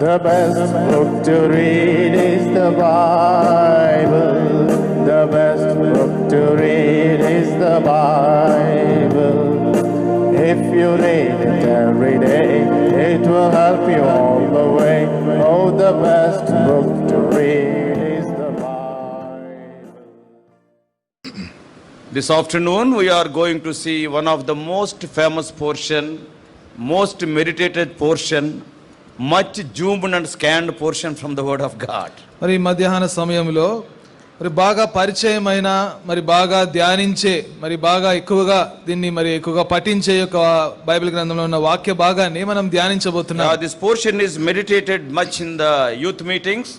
The best book to read is the Bible. The best book to read is the Bible. If you read it every day, it will help you all the way. Oh, the best book to read is the Bible. This afternoon we are going to see one of the most famous portion, most meditated portion, much zoomed and scanned portion from the Word of God. మరి మధ్యాహ్న సమయంలో మరి బాగా పరిచయమైన మరి బాగా ధ్యానించే మరి బాగా ఎక్కువగా దీన్ని మరి ఎక్కువగా పఠించే యొక్క బైబిల్ గ్రంథంలో ఉన్న వాక్య భాగాన్ని మనం ధ్యానించబోతున్నాం. This portion is meditated much in the youth meetings,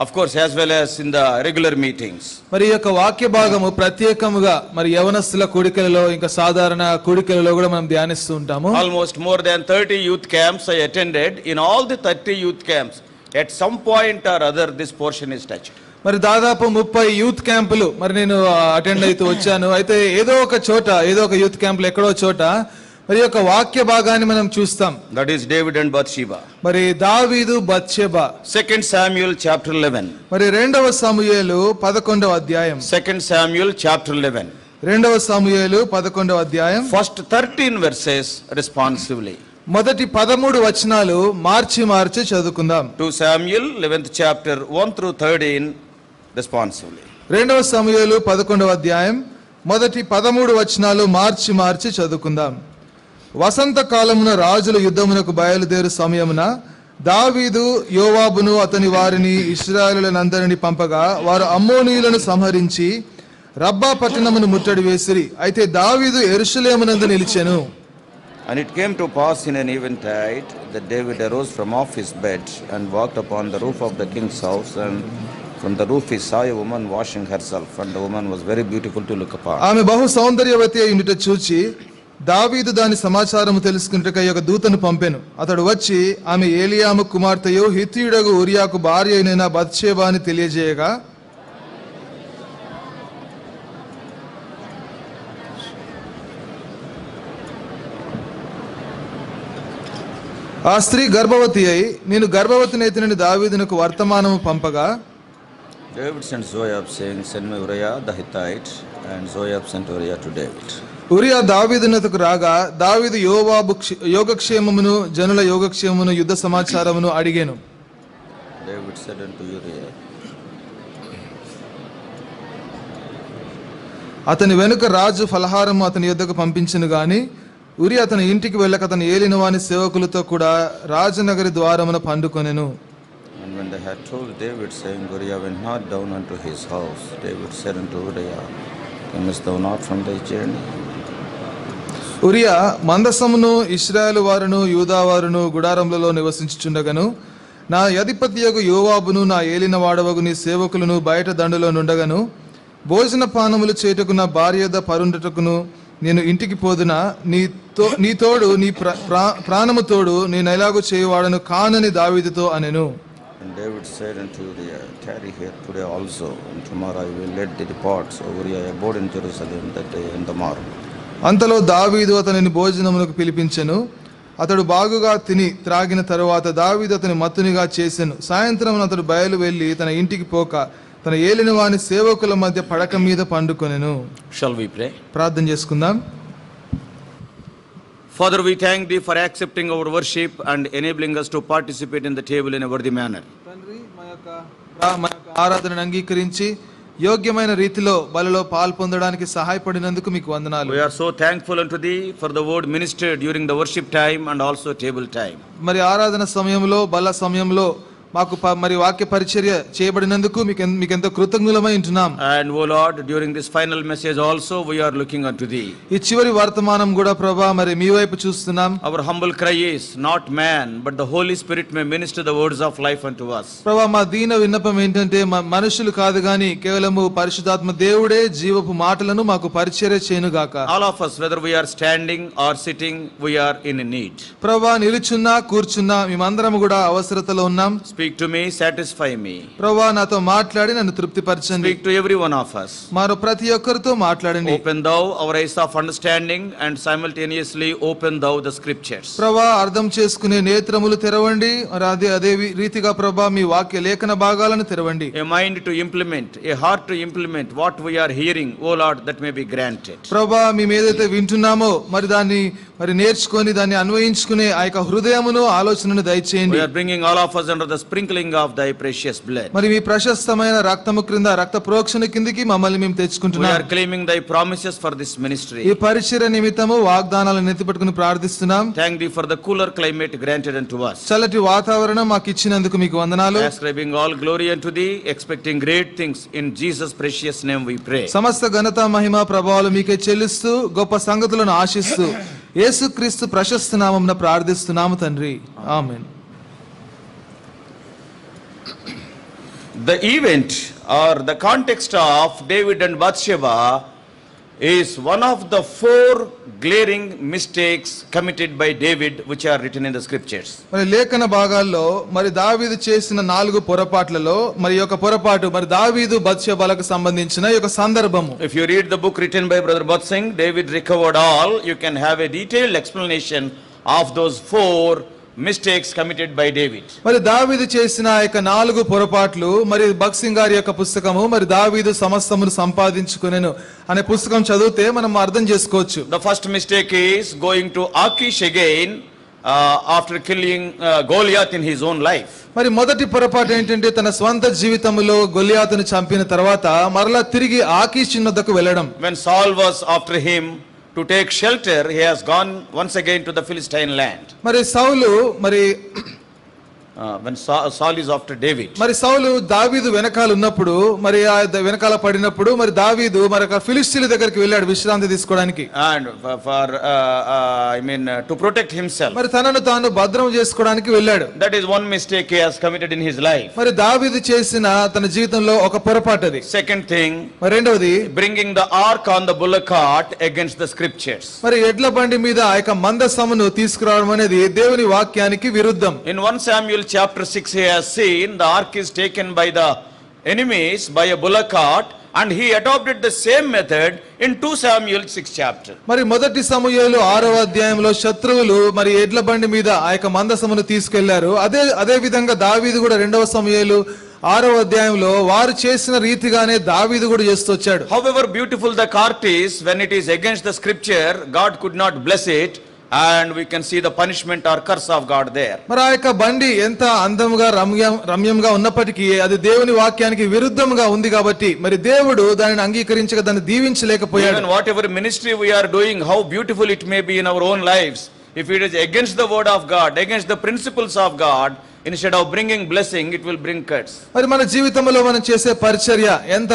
of course, as well as in the regular meetings. మరి ఈ యొక్క వాక్య భాగము ప్రత్యేకముగా మరి యవనస్తుల కూడికలలో ఇంకా సాధారణ కూడికలలో కూడా మనం ధ్యానిస్తూ ఉంటాము. Almost more than 30 youth camps I attended. In all the 30 youth camps, at some point or other, this portion is touched. మరి దాదాపు 30 యూత్ క్యాంపులు మరి నేను అటెండ్ అయితే వచ్చాను. అయితే ఏదో ఒక చోట, ఏదో ఒక యూత్ క్యాంపులు ఎక్కడో చోట మరి యొక్క వాక్య భాగాన్ని మనం చూస్తాం. That is David and Bathsheba. మరి దావీదు బత్షెబా. 2 Samuel chapter 11. మరి 2వ సమూయేలు 11వ అధ్యాయం. 2 Samuel chapter 11. 2వ సమూయేలు 11వ అధ్యాయం. First 13 verses responsively. మొదటి 13 వచనాలు మార్చి చదువుకుందాం. 2 Samuel 11th chapter 1 through 13 responsively. 2వ సమూయేలు 11వ అధ్యాయం మొదటి 13 వచనాలు మార్చి చదువుకుందాం. వసంత కాలమున రాజులు యుద్ధమునకు బయలుదేరు సమయమున దావీదు యోవాబును అతని వారిని ఇశ్రాయేలునందరిని పంపగా వారు అమ్మోనీయులను సంహరించి రబ్బా పట్టణమును ముట్టడి వేసిరి. అయితే దావీదు యెరూషలేమునందు నిలిచెను. And it came to pass in an eventide that David arose from off his bed and walked upon the roof of the king's house, and from the roof he saw a woman washing herself, and the woman was very beautiful to look upon. ఆమె బహు సౌందర్యవతి అయి ఉండుట చూచి దావీదు దాని సమాచారము తెలుసుకున్నటకై ఒక దూతను పంపెను. అతడు వచ్చి ఆమె ఏలియాము కుమార్తెయు హిత్తీయుడగు ఉరియాకు భార్య అయిన బత్షెబా అని తెలియజేయగా ఆ స్త్రీ గర్భవతి అయి నేను గర్భవతినైతినని దావీదునకు వర్తమానము పంపగా David sent Joab saying, send me Uriah the Hittite, and Joab sent Uriah to David. Uriah దావీదునకు రాగా దావీదు యోవాబు యోగక్షేమమును జనుల యోగక్షేమమును యుద్ధ సమాచారమును అడిగాను. David said unto Uriah, అతని వెనుక రాజు ఫలహారము అతని యొద్దకు పంపించెను గాని ఉరియా అతని ఇంటికి వెళ్ళక అతని ఏలిన వాని సేవకులతో కూడా Rajanagari ద్వారమున పండుకొనెను. And when they had told David, saying, Uriah went not down unto his house, David said unto Uriah, comest thou not from thy journey? Uriah మందసమును ఇశ్రాయేలు వారును యూదా వారును గుడారములలో నివసించుచుండగను నా అధిపతియగు యోవాబును నా ఏలిన వాడవగు నీ సేవకులను బయట దండులో నుండగను భోజన పానములు చేటుకు నా భార్య యొద్ద పరుండుటకును నేను ఇంటికి పోదునా నీ తోడు నీ ప్రాణము తోడు నేను ఎలాగూ చేయువాడను కానని దావీదుతో అనెను. And David said unto Uriah, tarry here today also, and tomorrow I will let thee depart. So Uriah abode in Jerusalem that day and the morrow. అంతలో దావీదు అతనిని భోజనమునకు పిలిపించెను. అతడు బాగుగా తిని త్రాగిన తరువాత దావీదు అతని మత్తునిగా చేసెను. సాయంత్రం అతడు బయలు వెళ్ళి తన ఇంటికి పోక తన ఏలిన వాని సేవకుల మధ్య పడక మీద పండుకొనెను. Shall we pray? ప్రార్థన చేసుకుందాం. Father, we thank thee for accepting our worship and enabling us to participate in the table in a worthy manner. తండ్రి మా యొక్క ఆరాధనను అంగీకరించి యోగ్యమైన రీతిలో బలిలో పాల్పొందడానికి సహాయపడినందుకు మీకు వందనాలు. We are so thankful unto thee for the word ministered during the worship time and also table time. మరి ఆరాధన సమయంలో బల సమయంలో మాకు మరి వాక్య పరిచర్య చేయబడినందుకు మీకు ఎంతో కృతజ్ఞులమై ఉంటున్నాం. And O Lord, during this final message also we are looking unto thee. ఈ చివరి వర్తమానం కూడా ప్రభువా మరి మీ వైపు చూస్తున్నాం. Our humble cry is, not man but the Holy Spirit may minister the words of life unto us. ప్రభువా మా దీన విన్నపం ఏంటంటే మనుషులు కాదు గాని కేవలము పరిశుద్ధాత్మ దేవుడే జీవపు మాటలను మాకు పరిచర్య చేయను గాక. All of us, whether we are standing or sitting, we are in need. ప్రభువా నిలుచున్నా కూర్చున్నా మేమందరం కూడా అవసరతలో ఉన్నాం. Speak to me, satisfy me. ప్రభువా నాతో మాట్లాడి నన్ను తృప్తిపరచండి. Speak to every one of us. మరో ప్రతి ఒక్కరితో మాట్లాడండి. Open thou our eyes of understanding and simultaneously open thou the scriptures. ప్రభువా అర్థం చేసుకునే నేత్రములు తెరవండి. అదే రీతిగా ప్రభువా మీ వాక్య లేఖన భాగాలను తెరవండి. A mind to implement, a heart to implement what we are hearing, O Lord, that may be granted. ప్రభువా మేము ఏదైతే వింటున్నామో మరి దాన్ని నేర్చుకొని దాన్ని అన్వయించుకునే ఆ యొక్క హృదయమును ఆలోచనను దయచేయండి. We are bringing all of us under the sprinkling of thy precious blood. మరి మీ ప్రశస్తమైన రక్తము క్రింద రక్త ప్రోక్షణ కిందికి మమ్మల్ని మేము We తెచ్చుకుంటున్నాం. are claiming thy promises for this ministry. ఈ పరిచర్య నిమిత్తము వాగ్దానాలను ఎత్తిపట్టుకుని ప్రార్థిస్తున్నాం. Thank thee for the cooler climate granted unto us. చల్లటి వాతావరణం మాకు ఇచ్చినందుకు మీకు వందనాలు. Ascribing all glory unto thee, expecting great things in Jesus' precious name we pray. సమస్త ఘనత మహిమ ప్రభావాలు మీకే చెల్లిస్తూ గొప్ప సంగతులను ఆశిస్తూ యేసుక్రీస్తు ప్రశస్త నామమున ప్రార్థిస్తున్నాము తండ్రి. ఆమేన్. The event or the context of David and Bathsheba is one of the 4 glaring mistakes committed by David which are written in the scriptures. మరి లేఖన భాగాల్లో మరి దావీదు చేసిన 4 పొరపాట్లలో మరి ఒక పొరపాటు మరి దావీదు బత్షెబలకు సంబంధించిన ఒక సందర్భము. If you read the book written by Brother Bhatt Singh, David recovered all. You can have a detailed explanation of those 4 mistakes committed by David. మరి దావీదు చేసిన ఆ యొక్క 4 పొరపాట్లు మరి భక్త్ సింగ్ గారి యొక్క పుస్తకము మరి దావీదు సమస్తమును సంపాదించుకొనెను అనే పుస్తకం చదివితే మనం అర్థం చేసుకోవచ్చు. The first mistake is going to Achish again after killing Goliath in his own life. మరి మొదటి పొరపాటు ఏంటంటే తన స్వంత జీవితంలో గొలియాతును చంపిన తర్వాత మరలా తిరిగి ఆకీషు వద్దకు వెళ్ళడం. When Saul was after him to take shelter, he has gone once again to the Philistine land. మరి సౌలు మరి When Saul is after David. మరి సౌలు దావీదు వెనకాల ఉన్నప్పుడు మరి ఆ వెనకాల పడినప్పుడు మరి దావీదు మరి ఫిలిష్తీయుల దగ్గరికి వెళ్ళాడు విశ్రాంతి తీసుకోవడానికి. And for to protect himself. మరి తనను తాను భద్రం చేసుకోవడానికి వెళ్ళాడు. That is one mistake he has committed in his life. మరి దావీదు చేసిన తన జీవితంలో ఒక పొరపాటు అది. Second thing, మరి రెండవది bringing the ark on the bullock cart against the scriptures. మరి ఎడ్ల బండి మీద ఆ యొక్క మందసమును తీసుకురావడం అనేది దేవుని వాక్యానికి విరుద్ధం. In 1 Samuel chapter 6 he has seen the ark is taken by the enemies by a bullock cart, and he adopted the same method in 2 Samuel 6 chapter. మరి మొదటి సమూయేలు 6వ అధ్యాయంలో శత్రువులు మరి ఎడ్ల బండి మీద ఆ యొక్క మందసమును తీసుకెళ్లారు. అదే విధంగా దావీదు కూడా 2వ సమూయేలు 6వ అధ్యాయంలో వారు చేసిన రీతిగానే దావీదు కూడా చేస్తూ వచ్చాడు. However beautiful the cart is, when it is against the scripture, God could not bless it, and we can see the punishment or curse of God there. మరి ఆ యొక్క బండి ఎంత అందంగా రమ్యంగా ఉన్నప్పటికీ అది దేవుని వాక్యానికి విరుద్ధంగా ఉంది కాబట్టి మరి దేవుడు దానిని అంగీకరించక దాన్ని దీవించలేకపోయాడు. Even whatever ministry we are doing, how beautiful it may be in our own lives, if it is against the word of God, against the principles of God, instead of bringing blessing, it will bring curse. మరి మన జీవితంలో మనం చేసే పరిచర్య ఎంత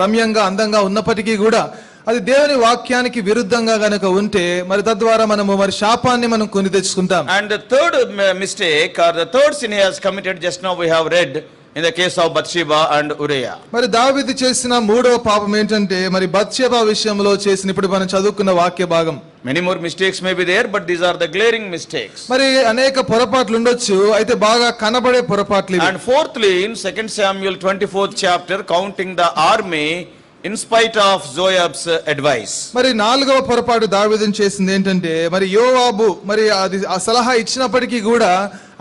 రమ్యంగా అందంగా ఉన్నప్పటికీ కూడా అది దేవుని వాక్యానికి విరుద్ధంగా గనుక ఉంటే మరి తద్వారా మనము మరి శాపాన్ని మనం కొని తెచ్చుకుంటాం. And the third mistake or the third sin he has committed, just now we have read in the case of Bathsheba and Uriah. మరి దావీదు చేసిన 3వ పాపం ఏంటంటే మరి బత్షెబా విషయంలో చేసిన ఇప్పుడు మనం చదువుకున్న వాక్య భాగం. Many more mistakes may be there, but these are the glaring mistakes. మరి అనేక పొరపాట్లు ఉండొచ్చు, అయితే బాగా కనబడే పొరపాట్లు ఇవి. And fourthly, in 2 Samuel 24th chapter, counting the army in spite of Joab's advice. మరి 4వ పొరపాటు దావీదు చేసింది ఏంటంటే మరి యోవాబు మరి అది ఆ సలహా ఇచ్చినప్పటికీ కూడా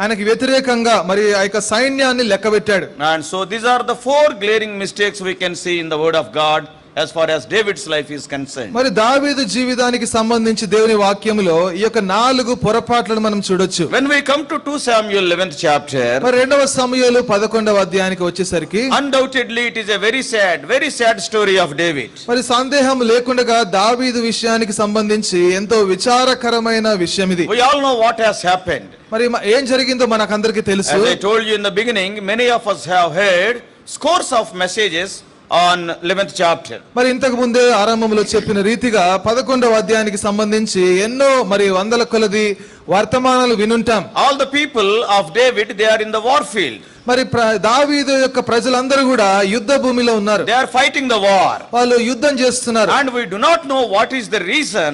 ఆయనకి వ్యతిరేకంగా మరి ఆ యొక్క సైన్యాన్ని లెక్కబెట్టాడు. And so these are the 4 glaring mistakes we can see in the word of God as far as David's life is concerned. మరి దావీదు జీవితానికి సంబంధించి దేవుని వాక్యములో ఈ యొక్క 4 పొరపాట్లను మనం చూడొచ్చు. When we come to 2 Samuel 11th chapter, మరి 2వ సమూయేలు 11వ అధ్యాయానికి వచ్చేసరికి undoubtedly it is a very sad story of David. మరి సందేహం లేకుండా దావీదు విషయానికి సంబంధించి ఎంతో విచారకరమైన విషయం ఇది. We all know what has happened. మరి ఏం జరిగిందో మనకందరికీ తెలుసు. As I told you in the beginning, many of us have heard scores of messages on 11th chapter. మరి ఇంతకు ముందే ఆరంభంలో చెప్పిన రీతిగా 11వ అధ్యాయానికి సంబంధించి ఎన్నో మరి వందల కొలది వర్తమానాలు వినుంటాం. All the people of David, they are in the war field. మరి దావీదు యొక్క ప్రజలందరూ కూడా యుద్ధ భూమిలో ఉన్నారు. They are fighting the war. వాళ్ళు యుద్ధం చేస్తున్నారు. And we do not know what is the reason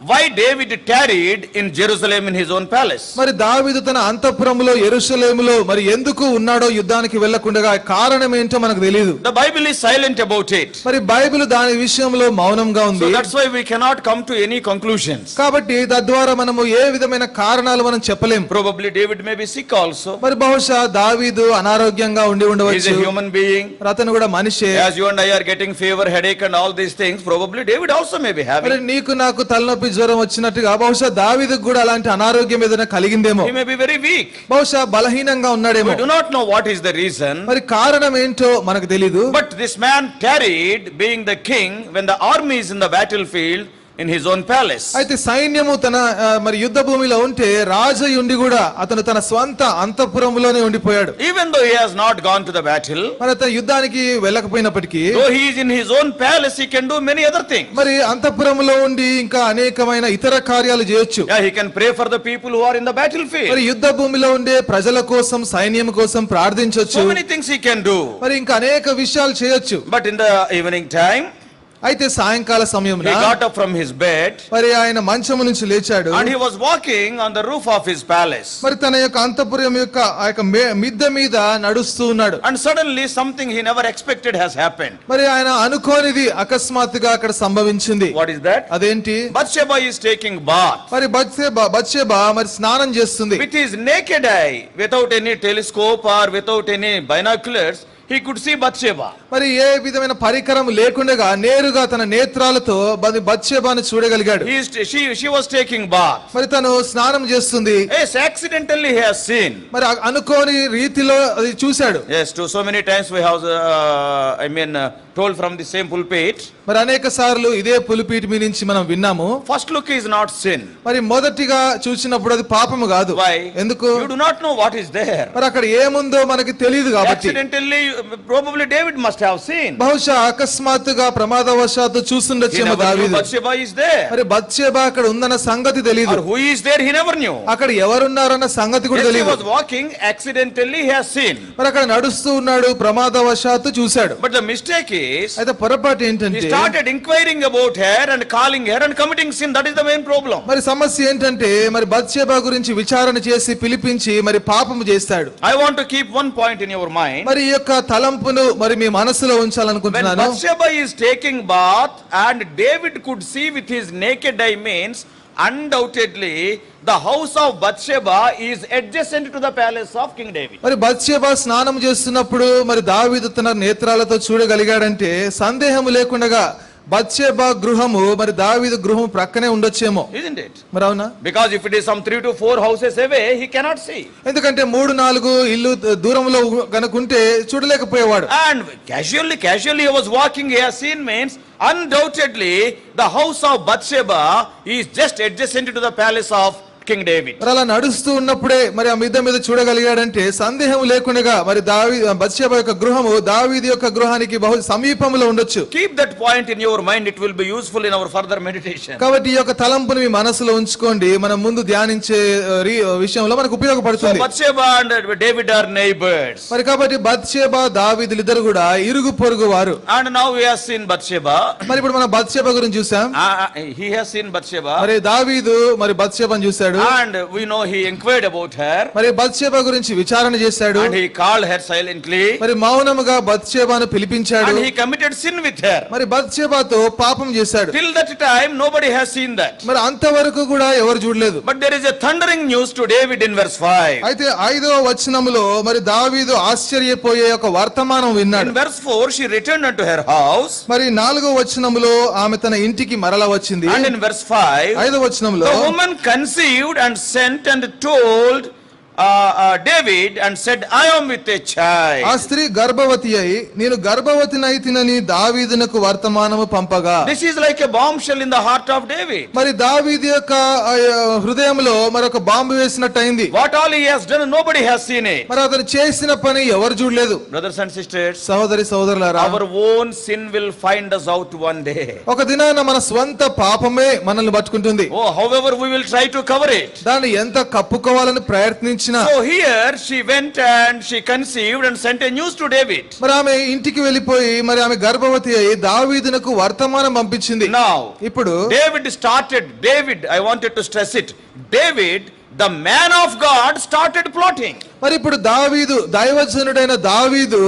why David tarried in Jerusalem in his own palace. మరి దావీదు తన అంతఃపురములో యెరూషలేములో మరి ఎందుకు ఉన్నాడో యుద్ధానికి వెళ్ళకుండా కారణం ఏంటో మనకు తెలియదు. The Bible is silent about it. మరి బైబిల్ దాని విషయంలో మౌనంగా ఉంది. So that's why we cannot come to any conclusions. కాబట్టి తద్వారా మనము ఏ విధమైన కారణాలు మనం చెప్పలేం. Probably David may be sick also. మరి బహుశా దావీదు అనారోగ్యంగా ఉండి He is ఉండవచ్చు. a human being. అతను కూడా మనిషే. As you and I are getting fever, headache and all these things, probably David also may be having. మరి నీకు నాకు తలనొప్పి జ్వరం వచ్చినట్టుగా బహుశా దావీదుకు కూడా అలాంటి అనారోగ్యం ఏదైనా కలిగిందేమో. He may be very weak. బహుశా బలహీనంగా ఉన్నాడేమో. We do not know what is the reason. మరి కారణం ఏంటో మనకు తెలీదు. But this man tarried, being the king, when the army is in the battlefield in his own palace. అయితే సైన్యము తన మరి యుద్ధ భూమిలో ఉంటే రాజు ఉండి కూడా అతను తన స్వంత అంతఃపురంలోనే ఉండిపోయాడు. Even though he has not gone to the battle, మరి అతను యుద్ధానికి వెళ్ళకపోయినప్పటికీ though he is in his own palace, he can do many other things. మరి అంతఃపురంలో ఉండి ఇంకా అనేకమైన ఇతర కార్యాలు చేయొచ్చు. Yeah, he can pray for the people who are in the battlefield. మరి యుద్ధ భూమిలో ఉండే ప్రజల కోసం సైన్యం కోసం ప్రార్థించొచ్చు. So many things he can do. మరి ఇంకా అనేక విషయాలు చేయొచ్చు. But in the evening time, అయితే సాయంకాల సమయంలో he got up from his bed మరి ఆయన మంచము నుంచి లేచాడు. and he was walking on the roof of his palace. మరి తన యొక్క అంతఃపురం యొక్క ఆ యొక్క మిద్దె మీద నడుస్తూ ఉన్నాడు. And suddenly something he never expected has happened. మరి ఆయన అనుకోనిది అకస్మాత్తుగా అక్కడ సంభవించింది. What is that? అదేంటి? Bathsheba is taking bath. మరి బత్షెబా మరి స్నానం చేస్తుంది. With his naked eye, without any telescope or without any binoculars, he could see Bathsheba. మరి ఏ విధమైన పరికరం లేకుండా నేరుగా తన నేత్రాలతో బత్షెబాను చూడగలిగాడు. She was taking bath. మరి తను స్నానం చేస్తుంది. Yes, accidentally he has seen. మరి అనుకోని రీతిలో అది చూశాడు. Yes, so many times we have told from the same pulpit. మరి అనేక సార్లు ఇదే పులిపీటి మీద నుంచి మనం విన్నాము. First look is not sin. మరి మొదటిగా చూసినప్పుడు అది పాపము కాదు. Why? ఎందుకు? You do not know what is there. మరి అక్కడ ఏముందో మనకి తెలియదు కాబట్టి. Accidentally, probably David must have seen. బహుశా అకస్మాత్తుగా ప్రమాదవశాత్తు చూస్తుండొచ్చేమో దావీదు. Bathsheba is there. మరి బత్షెబా అక్కడ ఉందన్న సంగతి తెలియదు. Or who is there, he never knew. అక్కడ ఎవరున్నారన్న సంగతి కూడా Yes, he తెలియదు. was walking, accidentally he has seen. మరి అక్కడ నడుస్తూ ఉన్నాడు, ప్రమాదవశాత్తు చూశాడు. But the mistake is, అయితే పొరపాటు he ఏంటంటే started inquiring about her and calling her and committing sin. That is the main problem. మరి సమస్య ఏంటంటే మరి బత్షెబా గురించి విచారణ చేసి పిలిపించి మరి పాపము చేస్తాడు. I want to keep one point in your mind. మరి ఈ యొక్క తలంపును మరి మీ మనసులో When ఉంచాలనుకుంటున్నాను. Bathsheba is taking bath and David could see with his naked eye means, undoubtedly the house of Bathsheba is adjacent to the palace of King David. మరి Bathsheba స్నానం చేస్తున్నప్పుడు మరి దావీదు తన నేత్రాలతో చూడగలిగాడంటే సందేహం లేకుండా బత్షెబా గృహము మరి దావీదు గృహం ప్రక్కనే ఉండొచ్చేమో. Isn't it? మరి అవునా? Because if it is some 3 to 4 houses away, he cannot see. ఎందుకంటే 3-4 ఇల్లు దూరంలో గనుకుంటే చూడలేకపోయేవాడు. And casually he was walking, he has seen means, undoubtedly the house of Bathsheba is just adjacent to the palace of King David. మరి అలా నడుస్తూ ఉన్నప్పుడే మరి ఆ మిద్దె మీద చూడగలిగాడంటే సందేహం లేకుండా మరి బత్షెబా యొక్క గృహము దావీదు యొక్క గృహానికి బహు సమీపంలో ఉండొచ్చు. Keep that point in your mind, it will be useful in our further meditation. కాబట్టి ఈ యొక్క తలంపుని మీ మనసులో ఉంచుకోండి, మనం ముందు ధ్యానించే విషయంలో మనకు So ఉపయోగపడుతుంది. Bathsheba and David are neighbors. మరి కాబట్టి బత్షెబా దావీదులు ఇద్దరు కూడా ఇరుగు పొరుగు వారు. And now we have seen Bathsheba. మరి ఇప్పుడు మనం బత్షెబా గురించి చూసాం. He has seen Bathsheba. మరి దావీదు మరి బత్షెబాను చూశాడు. And we know he inquired about her. మరి బత్షెబా గురించి విచారణ చేశాడు. And he called her silently. మరి మౌనముగా బత్షెబాను పిలిపించాడు. And he committed sin with her. మరి బత్షెబాతో పాపం చేశాడు. Till that time nobody has seen that. మరి అంతవరకు కూడా ఎవరు చూడలేదు. But there is a thundering news to David in verse 5. అయితే 5వ వచనములో మరి దావీదు ఆశ్చర్యపోయే ఒక వర్తమానం విన్నాడు. In verse 4 she returned unto her house. మరి 4వ వచనములో ఆమె తన ఇంటికి మరల వచ్చింది. And in verse 5 5వ వచనంలో the woman conceived and sent and told David and said, I am with a child. ఆ స్త్రీ గర్భవతి అయి నేను గర్భవతినైతినని దావీదునకు వర్తమానము పంపగా. This is like a bombshell in the heart of David. మరి దావీదు యొక్క హృదయంలో మరొక bomb వేసినట్టయింది. What all he has done, nobody has seen it. మరి అతను చేసిన పని ఎవరు చూడలేదు. Brothers and sisters, సహోదరి సహోదరులారా, our own sin will find us out one day. ఒక దినాన మన స్వంత పాపమే మనల్ని పట్టుకుంటుంది. Oh, however we will try to cover it. దాన్ని ఎంత కప్పుకోవాలని ప్రయత్నించి ప్రవర్తించిన. So here she went and she conceived and sent a news to David. మరి ఆమె ఇంటికి వెళ్ళిపోయి మరి ఆమె గర్భవతి అయి దావీదునకు వర్తమానం పంపించింది. Now ఇప్పుడు David, I wanted to stress it. David, the man of God, started plotting. మరి ఇప్పుడు దావీదు, దైవజనుడైన దావీదు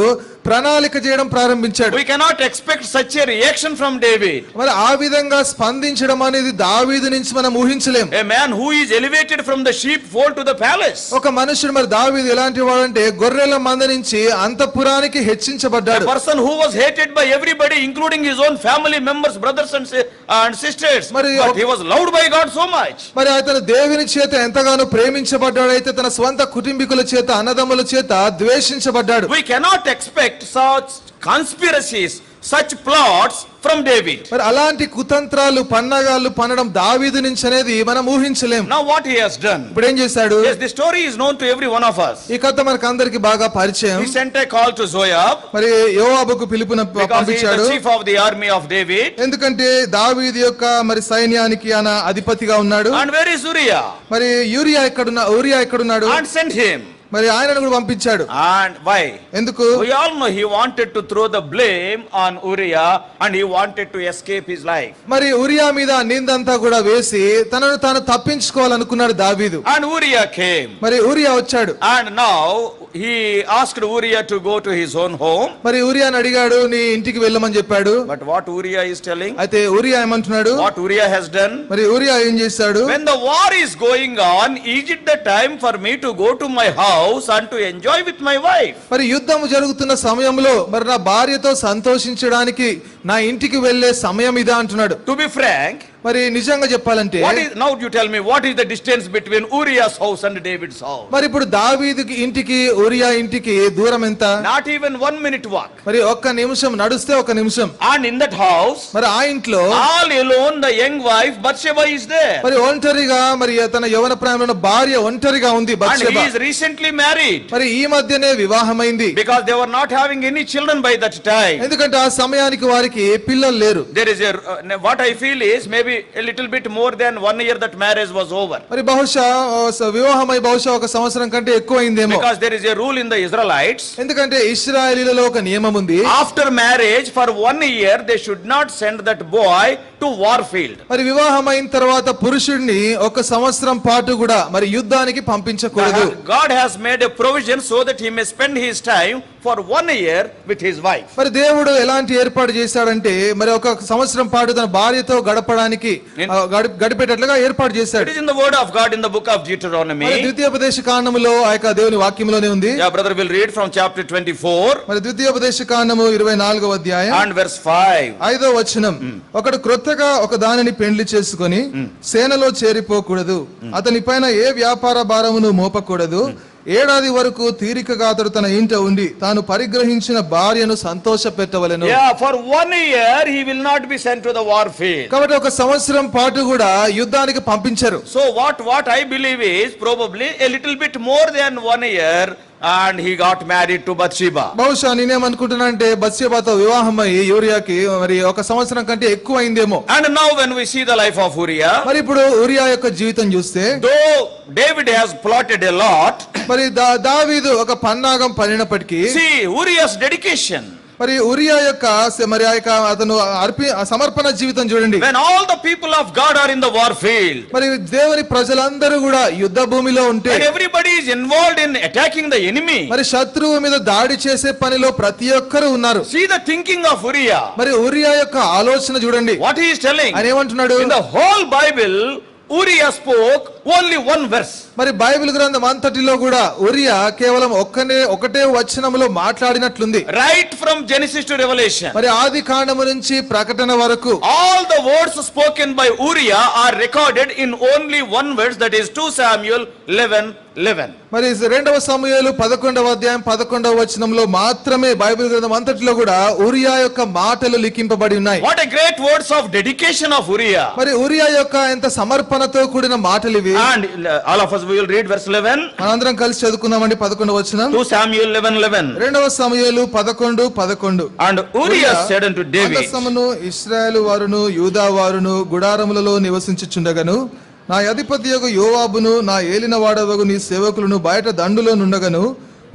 ప్రణాళిక చేయడం ప్రారంభించాడు. We cannot expect such a reaction from David. మరి ఆ విధంగా స్పందించడం అనేది దావీదు నుంచి మనం ఊహించలేం. A man who is elevated from the sheepfold to the palace. ఒక మనుషుడు, మరి దావీదు ఎలాంటి వాడంటే గొర్రెల మంద నుంచి అంతఃపురానికి హెచ్చించబడ్డాడు. A person who was hated by everybody, including his own family members, brothers and sisters. But he was loved by God so much. మరి అతను దేవుని చేత ఎంతగానో ప్రేమించబడ్డాడు, అయితే తన స్వంత కుటుంబీకుల చేత, అన్నదమ్ముల చేత ద్వేషించబడ్డాడు. We cannot expect such conspiracies, such plots from David. మరి అలాంటి కుతంత్రాలు, పన్నగాలు పన్నడం దావీదు నుంచి అనేది మనం ఊహించలేం. Now what he has done? ఇప్పుడు ఏం చేశాడు? Yes, the story is known to every one of us. ఈ కథ మనకు అందరికి బాగా పరిచయం. He sent a call to Joab. మరి యోవాబుకు పిలుపున Because he is పంపించాడు. the chief of the army of David. ఎందుకంటే దావీదు యొక్క మరి సైన్యానికి ఆయన అధిపతిగా ఉన్నాడు. And where is Uriah? మరి ఊరియా ఎక్కడున్నాడు? And sent him. మరి ఆయనను కూడా పంపించాడు. And why? ఎందుకు? We all know he wanted to throw the blame on Uriah and he wanted to escape his life. మరి ఊరియా మీద నిందంతా కూడా వేసి తనను తాను తప్పించుకోవాలనుకున్నాడు దావీదు. And Uriah came. మరి ఊరియా వచ్చాడు. And now he asked Uriah to go to his own home. మరి ఊరియాని అడిగాడు, నీ ఇంటికి వెళ్ళమని చెప్పాడు. But what Uriah is telling? అయితే ఊరియా ఏమంటున్నాడు? What Uriah has done? మరి ఊరియా ఏం చేశాడు? When the war is going on, is it the time for me to go to my house and to enjoy with my wife? మరి యుద్ధం జరుగుతున్న సమయంలో మరి నా భార్యతో సంతోషించడానికి నా ఇంటికి వెళ్ళే సమయం ఇదా అంటున్నాడు. To be frank, మరి నిజంగా చెప్పాలంటే now you tell me, what is the distance between Uriah's house and David's house? మరి ఇప్పుడు దావీదుకి ఇంటికి ఊరియా ఇంటికి దూరం ఎంత? Not even 1 minute walk. మరి ఒక్క నిమిషం నడుస్తే ఒక నిమిషం. And in that house, మరి ఆ ఇంట్లో all alone, the young wife Bathsheba is there. మరి ఒంటరిగా మరి తన యవన ప్రాయంలో ఉన్న భార్య ఒంటరిగా ఉంది. And Bathsheba he is recently married. మరి ఈ మధ్యనే వివాహమైంది. Because they were not having any children by that time. ఎందుకంటే ఆ సమయానికి వారికి పిల్లలు లేరు. There is what I feel is maybe a little bit more than 1 year that marriage was over. మరి బహుశా వివాహమై బహుశా ఒక సంవత్సరం కంటే ఎక్కువ అయిందేమో. Because there is a rule in the Israelites. ఎందుకంటే ఇశ్రాయేలీలలో ఒక నియమం ఉంది. After marriage for 1 year they should not send that boy to war field. మరి వివాహమైన తర్వాత పురుషుడిని ఒక సంవత్సరం పాటు కూడా మరి యుద్ధానికి పంపించకూడదు. God has made a provision so that he may spend his time for 1 year with his wife. మరి దేవుడు ఎలాంటి ఏర్పాటు చేశాడంటే మరి ఒక సంవత్సరం పాటు తన భార్యతో గడపడానికి గడిపేటట్లుగా ఏర్పాటు చేశాడు. It is in the word of God in the book of Deuteronomy. మరి ద్వితీయోపదేశ కాండములో ఆ యొక్క దేవుని వాక్యంలోనే ఉంది. Yeah, brother will read from chapter 24. మరి ద్వితీయోపదేశ కాండము 24వ అధ్యాయం and verse 5. 5వ వచనం. ఒకడు క్రొత్తగా ఒక దానిని పెండ్లి చేసుకొని సేనలో చేరిపోకూడదు, అతని పైన ఏ వ్యాపార భారమును మోపకూడదు. ఏడాది వరకు తీరికగా అతడు తన ఇంట ఉండి తాను పరిగ్రహించిన భార్యను సంతోష పెట్టవలెను. For 1 year he will not be sent to the war field. కాబట్టి ఒక సంవత్సరం పాటు కూడా యుద్ధానికి పంపించరు. So what I believe is probably a little bit more than 1 year and he got married to Bathsheba. బహుశా నేనేమనుకుంటున్నానంటే బత్షెబతో వివాహమై యూరియాకి మరి ఒక సంవత్సరం కంటే ఎక్కువ అయిందేమో. And now when we see the life of Uriah, మరి ఇప్పుడు ఊరియా యొక్క జీవితం చూస్తే though David has plotted a lot, మరి దావీదు ఒక పన్నాగం పన్నినప్పటికీ see Uriah's dedication. మరి ఊరియా యొక్క మరి అతను సమర్పణ జీవితం చూడండి. When all the people of God are in the war field, మరి దేవుని ప్రజలందరూ కూడా యుద్ధ భూమిలో ఉంటే, and everybody is involved in attacking the enemy, మరి శత్రువు మీద దాడి చేసే పనిలో ప్రతి ఒక్కరు ఉన్నారు. see the thinking of Uriah. మరి ఊరియా యొక్క ఆలోచన చూడండి. What he is telling, ఆయన ఏమంటున్నాడు? in the whole Bible Uriah spoke only one verse. మరి బైబిల్ గ్రంథం అంతటిలో కూడా ఊరియా కేవలం ఒకటే వచనములో మాట్లాడినట్లుంది. Right from Genesis to Revelation, మరి ఆది కాండము నుంచి ప్రకటన వరకు all the words spoken by Uriah are recorded in only one verse, that is 2 Samuel 11:11. మరి 2వ సమూయేలు 11వ అధ్యాయం 11వ వచనంలో మాత్రమే బైబిల్ గ్రంథం అంతటిలో కూడా ఊరియా యొక్క మాటలు లిఖింపబడి ఉన్నాయి. What a great words of dedication of Uriah. మరి ఊరియా యొక్క ఎంత సమర్పణతో కూడిన మాటలు ఇవి. And all of us we will read verse 11. మనందరం కలిసి చదువుకుందామండి 11వ వచనం. 2 Samuel 11:11. 2వ సమూయేలు 11:11. And Uriah said unto David, ఇశ్రాయేలు వారును యూదా వారును గుడారములలో నివసించుచుండగను నా అధిపతియగు యోవాబును నా ఏలిన వాడవగు నీ సేవకులను బయట దండులో నుండగను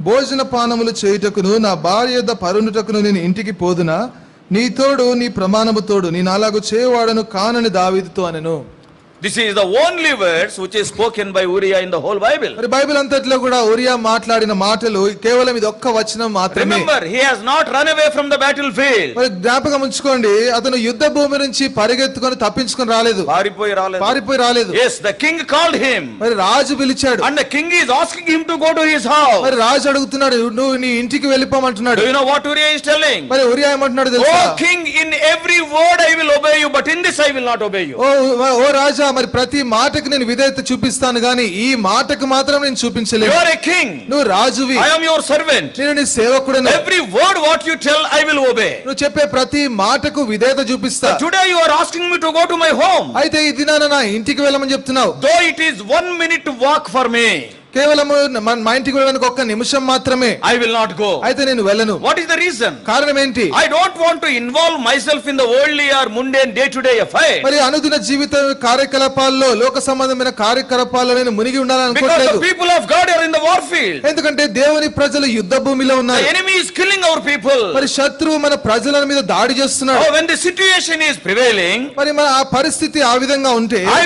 భోజన పానములు చేయుటకును నా భార్య యొద్ద పరుండుటకును నేను ఇంటికి పోదునా నీ తోడు నీ ప్రమాణము తోడు నేను అలాగు చేయవాడను కానని దావీదుతో అనెను. This is the only words which is spoken by Uriah in the whole Bible. మరి బైబిల్ అంతట్లో కూడా ఉరియా మాట్లాడిన మాటలు కేవలం ఇది ఒక్క వచనం మాత్రమే. Remember, he has not run away from the battlefield. మరి జ్ఞాపకం ఉంచుకోండి, అతను యుద్ధ భూమి నుంచి పరిగెత్తుకొని తప్పించుకొని రాలేదు, పారిపోయి రాలేదు. Yes, the king called him. మరి రాజు పిలిచాడు. And the king is asking him to go to his house. మరి రాజు అడుగుతున్నాడు, నువ్వు నీ ఇంటికి వెళ్ళిపోమంటున్నాడు. Do you know what Uriah is telling? మరి ఉరియా ఏమంటున్నాడు తెలుసా? Oh king, in every word I will obey you, but in this I will not obey you. ఓ రాజా, మరి ప్రతి మాటకు నేను విధేయత చూపిస్తాను గాని ఈ మాటకు మాత్రం నేను చూపించలేను. You are a king. నువ్వు రాజువి. I am your servant. నేను నీ సేవకుడను. Every word what you tell I will obey. నువ్వు చెప్పే ప్రతి మాటకు విధేయత చూపిస్తా. Today you are asking me to go to my home. అయితే ఈ దినాన నా ఇంటికి వెళ్ళమని చెప్తున్నావు. Though it is 1 minute walk for me. కేవలం మా ఇంటికి వెళ్ళడానికి ఒక్క నిమిషం మాత్రమే. I will not go. అయితే నేను వెళ్ళను. What is the reason? కారణం ఏంటి? I don't want to involve myself in the worldly or mundane day to day affairs. మరి అనుదిన జీవిత కార్యకలాపాల్లో లోక సంబంధమైన కార్యకలాపాల్లో నేను మునిగి ఉండాలని Because అనుకోవట్లేదు. the people of God are in the war field. ఎందుకంటే దేవుని ప్రజలు యుద్ధ భూమిలో The ఉన్నారు. enemy is killing our people. మరి శత్రువు మన ప్రజల మీద దాడి చేస్తున్నాడు. Oh, when the situation is prevailing, మరి మన ఆ పరిస్థితి ఆ విధంగా ఉంటే I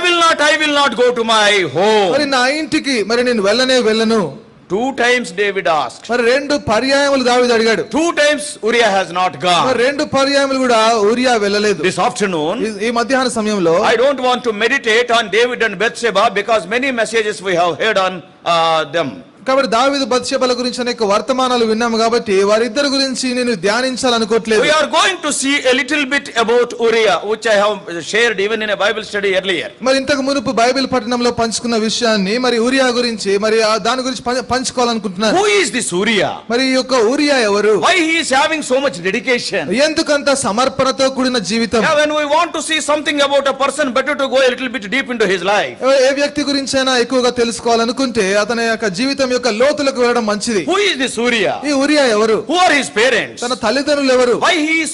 will not go to my home. మరి నా ఇంటికి మరి నేను వెళ్ళను. 2 times David asked. మరి 2 పర్యాయములు దావీదు అడిగాడు. 2 times Uriah has not మరి gone. 2 పర్యాయములు కూడా ఉరియా వెళ్ళలేదు. This afternoon, ఈ మధ్యాహ్న సమయంలో I don't want to meditate on David and Bathsheba because many messages we have heard on them. కాబట్టి దావీదు బత్షెబల గురించి అనేక వర్తమానాలు విన్నాము కాబట్టి వారిద్దరి గురించి నేను ధ్యానించాలనుకోవట్లేదు. We are going to see a little bit about Uriah, which I have shared even in a Bible study earlier. మరి ఇంతకు మునుపు బైబిల్ పఠనంలో పంచుకున్న విషయాన్ని మరి ఉరియా గురించి మరి దాని గురించి పంచుకోవాలనుకుంటున్నాను. Who is this Uriah? మరి ఈ యొక్క ఉరియా ఎవరు? Why he is having so much dedication? ఎందుకంత సమర్పణతో కూడిన జీవితం? Yeah, when we want to see something about a person, better to go a little bit deep into his life. ఏ వ్యక్తి గురించైనా ఎక్కువగా తెలుసుకోవాలనుకుంటే అతని యొక్క జీవితం యొక్క లోతులకు వెళ్ళడం మంచిది. Who is this Uriah? ఈ ఉరియా ఎవరు? Who are his parents? తన తల్లిదండ్రులు ఎవరు? Why he is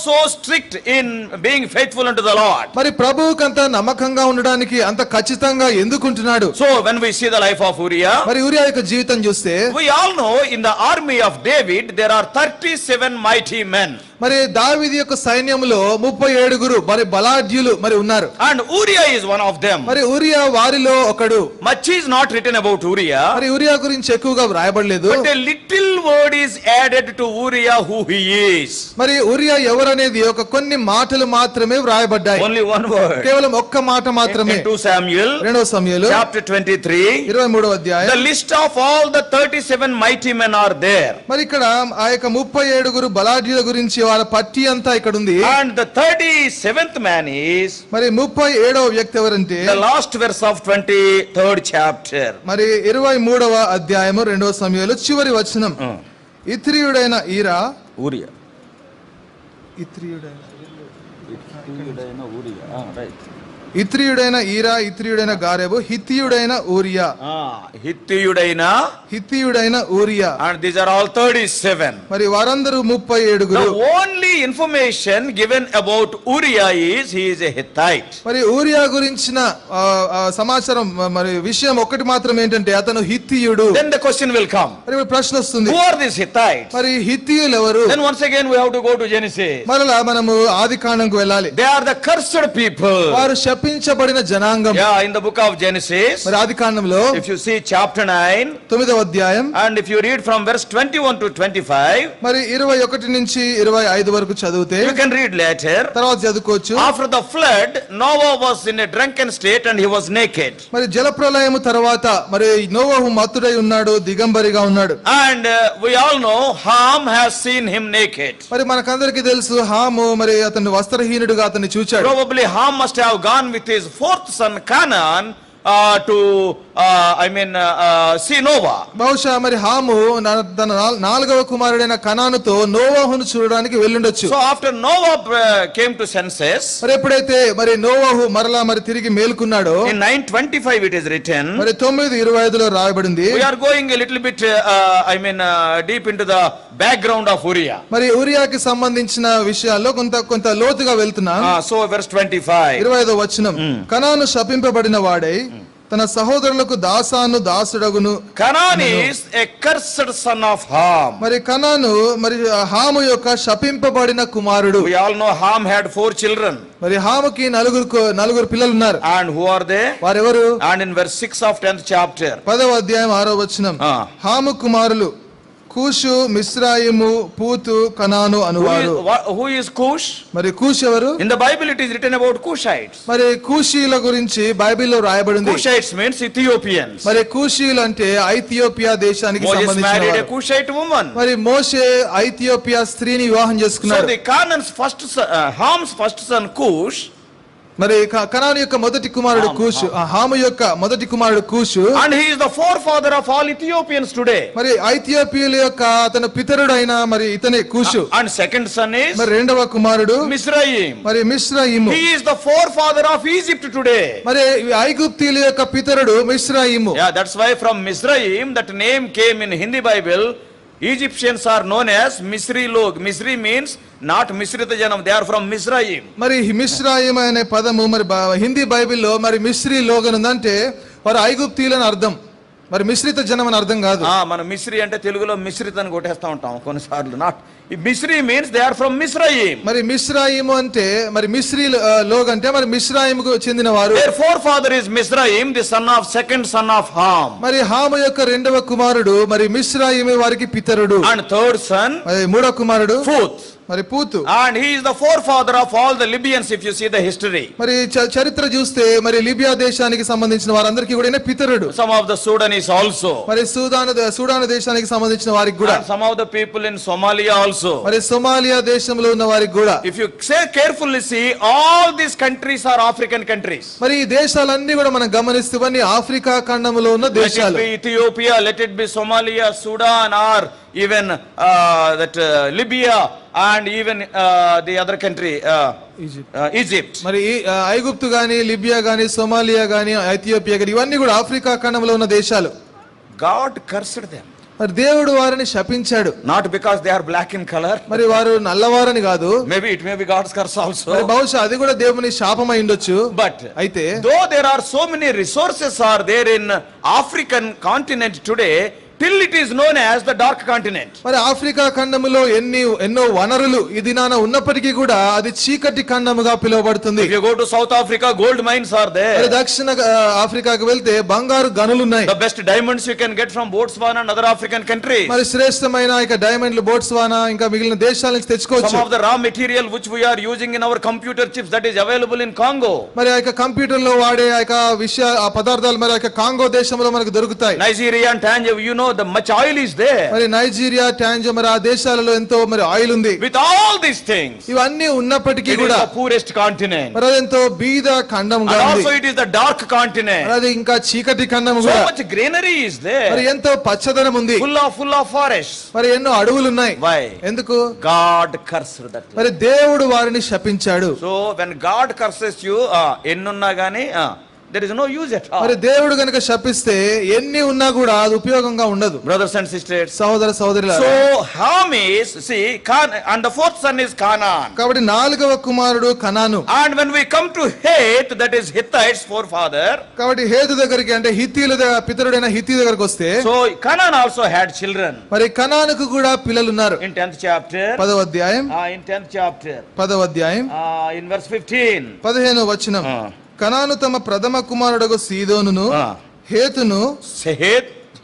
so strict in being faithful unto the Lord? మరి ప్రభువుకంత నమ్మకంగా ఉండడానికి అంత ఖచ్చితంగా ఎందుకుంటున్నాడు? So when we see the life of Uriah, మరి ఉరియా యొక్క జీవితం చూస్తే we all know in the army of David there are 37 mighty men. మరి దావీదు యొక్క సైన్యంలో 37 మరి బలాఢ్యులు మరి ఉన్నారు. And Uriah is one of them. మరి ఉరియా వారిలో ఒకడు. Much is not written about Uriah. మరి ఉరియా గురించి ఎక్కువగా వ్రాయబడలేదు. But a little word is added to Uriah who he is. మరి ఉరియా ఎవరనేది ఒక కొన్ని మాటలు మాత్రమే వ్రాయబడ్డాయి. Only one word. కేవలం ఒక్క మాట మాత్రమే. 2 Samuel, 2 సమూయేలు chapter 23, 23వ అధ్యాయం. the list of all the 37 mighty men are there. మరి ఇక్కడ ఆ యొక్క 37 బలాఢ్యుల గురించి వాళ్ళ పట్టి అంతా ఇక్కడ ఉంది. And the 37th man is మరి 37వ వ్యక్తి ఎవరంటే the last verse of 23rd chapter. మరి 23వ అధ్యాయము 2వ సమూయేలు చివరి వచనం. ఇత్రీయుడైన ఈరా Uriah. ఇత్రీయుడైన Ira, ఇత్రీయుడైన గారెబు, హిత్తీయుడైన Uriah. హిత్తీయుడైన Uriah. And these are all 37. మరి వారందరూ 37. The only information given about Uriah is he is a Hittite. మరి ఊరియా గురించిన సమాచారం మరి విషయం ఒకటి మాత్రం ఏంటంటే అతను హిత్తీయుడు. Then the question will come. మరి ప్రశ్న వస్తుంది, Who are these Hittites? మరి హిత్తీయులు ఎవరు? Then once again we have to go to Genesis. మరలా మనము ఆదికాండంకు వెళ్ళాలి. They are the cursed people. వారు శపించబడిన జనాంగం. Yeah, in the book of Genesis, మరి ఆదికాండంలో if you see chapter 9, 9వ అధ్యాయం, and if you read from verse 21 to 25, మరి 21 నుంచి 25 వరకు చదివితే you can read later. తర్వాత చదువుకోవచ్చు. After the flood, Noah was in a drunken state and he was naked. మరి జలప్రలయము తర్వాత మరి నోవహు మత్తుడై ఉన్నాడు, దిగంబరిగా ఉన్నాడు. And we all know Ham has seen him naked. మరి మనకందరికీ తెలుసు హాము మరి అతను వస్త్రహీనుడుగా అతన్ని చూచాడు. Probably Ham must have gone with his 4th son Canaan see Noah. బహుశా మరి హాము తన నాలుగవ కుమారుడైన కనానుతో నోవాహును చూడడానికి వెళ్ళుండొచ్చు. So after Noah came to senses, మరి ఎప్పుడైతే మరి నోవాహు మరలా మరి తిరిగి మేలుకున్నాడో in 9:25 it is written, మరి 9:25లో రాయబడింది. we are going a little bit deep into the background of Uriah. మరి ఊరియాకి సంబంధించిన విషయాల్లో కొంత లోతుగా వెళ్తున్నాం. So verse 25. 25వ వచనం, కనాను శపింపబడిన వాడై తన సహోదరులకు దాసుడగును. Canaan is a cursed son of Ham. మరి కనాను మరి హాము యొక్క శపింపబడిన కుమారుడు. We all know Ham had 4 children. మరి హాముకి నలుగురు పిల్లలు ఉన్నారు. And who are they? వారెవరు? And in verse 6 of 10th chapter. 10వ అధ్యాయం 6వ వచనం, హాము కుమారులు కూషు, మిస్రాయిము, పూతు, కనాను అనువారు. Who is Cush? మరి కూష్ ఎవరు? In the Bible it is written about Cushites. మరి కూషీల గురించి బైబిల్లో రాయబడింది. Cushites means Ethiopians. మరి కూషీలు అంటే ఐథియోపియా దేశానికి Moses సంబంధించిన married a వారు. Cushite woman. మరి మోషే ఐథియోపియా స్త్రీని వివాహం So చేసుకున్నాడు. the Canaan's first son, Ham's first son Cush, మరి కనాను యొక్క మొదటి కుమారుడు కూషు, హాము యొక్క మొదటి కుమారుడు కూషు, and he is the forefather of all Ethiopians today. మరి ఐథియోపియాల యొక్క అతను పితరుడైన మరి ఇతనే కూషు. And second son is మరి రెండవ కుమారుడు Mizraim. మరి మిస్రాయిము. He is the forefather of Egypt today. మరి ఐగుప్తీయుల యొక్క పితరుడు మిస్రాయిము. Yeah, that's why from Mizraim that name came in Hindi Bible. Egyptians are known as Misri Log. Misri means not Misrita Janam, they are from Mizraim. మరి మిస్రాయిం అనే పదము మరి హిందీ బైబిల్లో మరి Misri Logan ఉందంటే వారు ఐగుప్తీయులని అర్థం, మరి మిశ్రిత జనం అని అర్థం కాదు. మన మిశ్రీ అంటే తెలుగులో మిశ్రిత అని కొట్టేస్తా ఉంటాం కొన్నిసార్లు. Not Misri means they are from Mizraim. మరి మిస్రాయిము అంటే మరి మిశ్రీ లోగ్ అంటే మరి మిస్రాయిముకు చెందిన వారు. Their forefather is Mizraim, the second son of Ham. మరి హాము యొక్క రెండవ కుమారుడు మరి మిస్రాయిము వారికి పితరుడు. And third son, మరి మూడవ కుమారుడు Futh. మరి పూతు. And he is the forefather of all the Libyans if you see the history. మరి చరిత్ర చూస్తే మరి లిబియా దేశానికి సంబంధించిన వారందరికీ కూడా ఈయన పితరుడు. Some of the Sudanese also. మరి సూడాను దేశానికి సంబంధించిన వారికి కూడా. And some of the people in Somalia also. మరి సోమాలియా దేశంలో ఉన్న వారికి కూడా. If you say carefully see, all these countries are African countries. మరి ఈ దేశాలన్నీ కూడా మనం గమనిస్తే ఆఫ్రికా ఖండంలో ఉన్న దేశాలు. Let it be Ethiopia, let it be Somalia, Sudan, or even Libya, and even the other country Egypt. మరి ఐగుప్తు గాని, లిబియా గాని, సోమాలియా గాని, ఇథియోపియా గాని ఇవన్నీ కూడా ఆఫ్రికా ఖండంలో ఉన్న దేశాలు. God cursed them. మరి దేవుడు వారిని శపించాడు. Not because they are black in color. మరి వారు నల్లవారని కాదు. Maybe it may be God's curse also. మరి బహుశా అది కూడా దేవుని శాపమై ఉండొచ్చు. But అయితే though there are so many resources are there in African continent today, till it is known as the dark continent. మరి ఆఫ్రికా ఖండములో ఎన్నో వనరులు ఈ దినాన ఉన్నప్పటికీ కూడా అది చీకటి ఖండముగా పిలువబడుతుంది. If you go to South Africa, gold mines are there. మరి దక్షిణ ఆఫ్రికాకు వెళ్తే బంగారు గనులు ఉన్నాయి. The best diamonds you can get from Botswana and other African countries. మరి శ్రేష్టమైన ఇక డైమండ్లు బోట్స్వానా ఇంకా మిగిలిన దేశాల నుంచి తెచ్చుకోవచ్చు. Some of the raw material which we are using in our computer chips that is available in Congo. మరి ఆ కంప్యూటర్ లో వాడే ఆ పదార్థాలు మరి ఆ కాంగో దేశంలో మనకు దొరుకుతాయి. Nigeria and Tanzania, you know the much oil is there. మరి నైజీరియా, టాంజా మరి ఆ దేశాలలో ఎంతో మరి ఆయిల్ ఉంది. With all these things, ఇవన్నీ ఉన్నప్పటికీ it కూడా is the poorest continent. మరి అది ఎంతో బీద ఖండంగా And ఉంది. also it is the dark continent. మరి అది ఇంకా చీకటి ఖండం So కూడా. much greenery is మరి there. ఎంతో పచ్చదనం ఉంది. Full of forests. మరి ఎన్నో అడవులు ఉన్నాయి. Why? ఎందుకు? God cursed that. మరి దేవుడు వారిని శపించాడు. So when God curses you, ఎన్నున్నా గానీ there is no use at all. మరి దేవుడు గనుక శపిస్తే ఎన్ని ఉన్నా కూడా అది ఉపయోగంగా ఉండదు. Brothers and sisters, సహోదర సహోదరులారా, so Ham is, see, and the fourth son is Canaan. కాబట్టి నాలుగవ కుమారుడు కనాను. And when we come to Heth, that is Hittites forefather. కాబట్టి హేతు దగ్గరికి అంటే హిత్తీల పితరుడైన హిత్తీ దగ్గరికి వస్తే So Canaan also had children. మరి కనానుకు కూడా పిల్లలు ఉన్నారు. In 10th chapter. 10వ అధ్యాయం. In 10th chapter. 10వ అధ్యాయం. In verse 15. 15వ వచనం. కనాను తమ ప్రథమ కుమారుడగు సీదోనును హేతును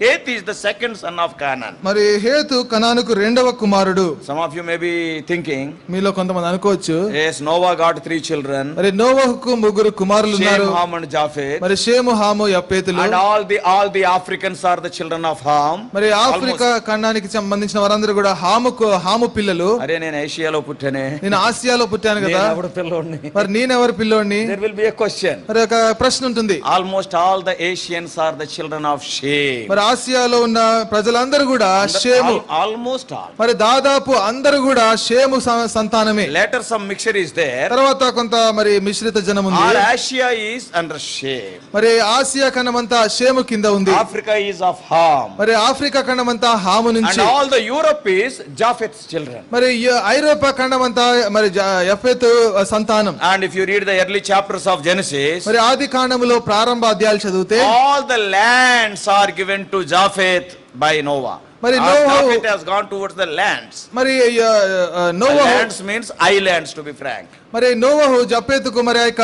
Heth is the second son of Canaan. మరి హేతు కనానుకు రెండవ కుమారుడు. Some of you may be thinking, మీలో కొంతమంది అనుకోవచ్చు, yes, Noah got 3 children, మరి నోవహుకు 3 కుమారులు ఉన్నారు. Shem, Ham and Japheth. మరి షేము, Ham, యఫేతులు. And all the Africans are the children of Ham. మరి ఆఫ్రికా ఖండానికి సంబంధించిన వారందరూ కూడా హాము పిల్లలు. అరే నేను ఏషియాలో పుట్టానే, నేను ఆసియాలో పుట్టాను కదా, నేను ఎవడు పిల్లోడిని? మరి నేనెవరు పిల్లోడిని? There will be a question. మరి ఒక ప్రశ్న ఉంటుంది. Almost all the Asians are the children of Shem. మరి ఆసియాలో ఉన్న ప్రజలందరూ కూడా షేము. Almost all. మరి దాదాపు అందరూ కూడా షేము సంతానమే. Later some mixture is there. తర్వాత కొంత మరి మిశ్రిత జనం ఉంది. All Asia is under Shem. మరి ఆసియా ఖండమంతా షేము కింద ఉంది. Africa is of Ham. మరి ఆఫ్రికా ఖండమంతా హాము నుంచి. And all the Europe is Japheth's children. మరి ఐరోపా ఖండమంతా మరి యఫేతు సంతానం. And if you read the early chapters of Genesis, మరి ఆది కాండములో ప్రారంభ అధ్యాయాలు చదివితే all the lands are given to Japheth by Noah. మరి Japheth has gone towards the lands. మరి The lands means islands, to be frank. మరి నోవహు జపేతుకు మరి యొక్క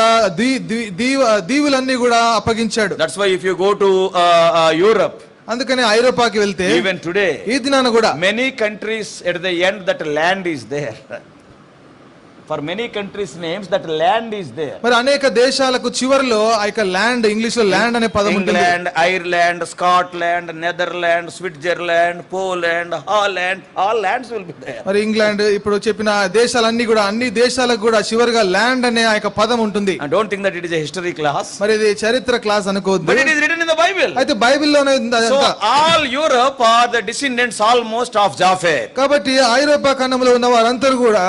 దీవులన్నీ కూడా అప్పగించాడు. That's why if you go to Europe, అందుకని ఐరోపాకి వెళ్తే even today, ఈ దినాన కూడా many countries at the end that land is there. For many countries names that land is there. మరి అనేక దేశాలకు చివర్లో ఆ యొక్క ల్యాండ్, ఇంగ్లీష్ లో ల్యాండ్ అనే పదం ఉంటుంది. England, Ireland, Scotland, Netherlands, Switzerland, Poland, Holland, all lands will be there. మరి ఇంగ్లాండ్ ఇప్పుడు చెప్పిన దేశాలన్నీ కూడా అన్ని దేశాలకు కూడా చివరిగా ల్యాండ్ అనే ఆ యొక్క పదం ఉంటుంది. And don't think that it is a history class. మరి ఇది చరిత్ర క్లాస్ అనుకోవద్దు. But it is written in the Bible. అయితే బైబిల్లోనే ఉంది So అదంతా. all Europe are the descendants almost of Japheth. కాబట్టి ఐరోపా ఖండంలో ఉన్న వారందరూ కూడా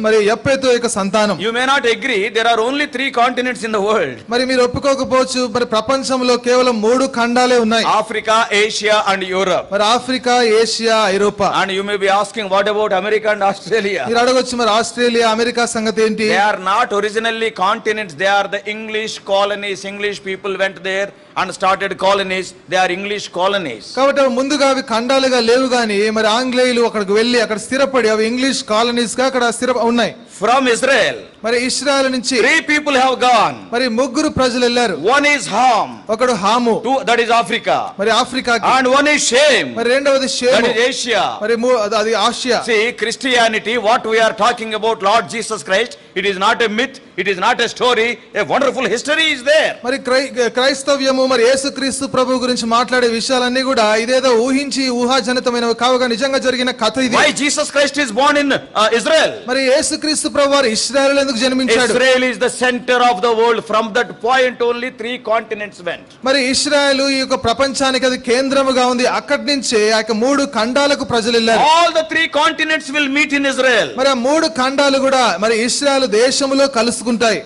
మరి యెఫెతు యొక్క సంతానం. You may not agree, there are only 3 continents in the world. మరి మీరు ఒప్పుకోకపోవచ్చు, మరి ప్రపంచంలో కేవలం 3 ఖండాలే ఉన్నాయి. Africa, Asia and Europe. మరి ఆఫ్రికా, ఏషియా, ఐరోపా. And you may be asking, what about America and Australia? మీరు అడగొచ్చు, మరి ఆస్ట్రేలియా, అమెరికా సంగతి ఏంటి? They are not originally continents, they are the English colonies. English people went there and started colonies. They are English colonies. కాబట్టి అవి ముందుగా అవి ఖండాలుగా లేవు గాని మరి ఆంగ్లేయులు అక్కడికి వెళ్ళి అక్కడ స్థిరపడి అవి ఇంగ్లీష్ కాలనీస్ గా అక్కడ ఉన్నాయి. From Israel, మరి ఇశ్రాయేలు నుంచి 3 people have gone. మరి 3 ప్రజలు వెళ్ళారు. One is Ham, ఒకడు హాము, that is Africa. మరి ఆఫ్రికాకి. And one is Shem, మరి రెండవది that షేము, is Asia. మరి అది Asia. See, Christianity, what we are talking about, Lord Jesus Christ, it is not a myth, it is not a story, a wonderful history is there. మరి క్రైస్తవ్యము మరి యేసుక్రీస్తు ప్రభు గురించి మాట్లాడే విషయాలన్నీ కూడా ఇదేదో ఊహించి ఊహాజనితమైనవి కావుగా నిజంగా జరిగిన కథ ఇది. Why Jesus Christ is born in Israel? మరి యేసుక్రీస్తు ప్రభు వారు ఇశ్రాయేలులో ఎందుకు జన్మించాడు? Israel is the center of the world. From that point only 3 continents went. మరి ఇశ్రాయేలు ఈ యొక్క ప్రపంచానికి అది కేంద్రముగా ఉంది. అక్కడి నుంచే ఆ యొక్క 3 ఖండాలకు ప్రజలు వెళ్ళారు. All the 3 continents will meet in Israel. మరి ఆ 3 ఖండాలు కూడా మరి ఇశ్రాయేలు దేశములో కలుసుకుంటాయి.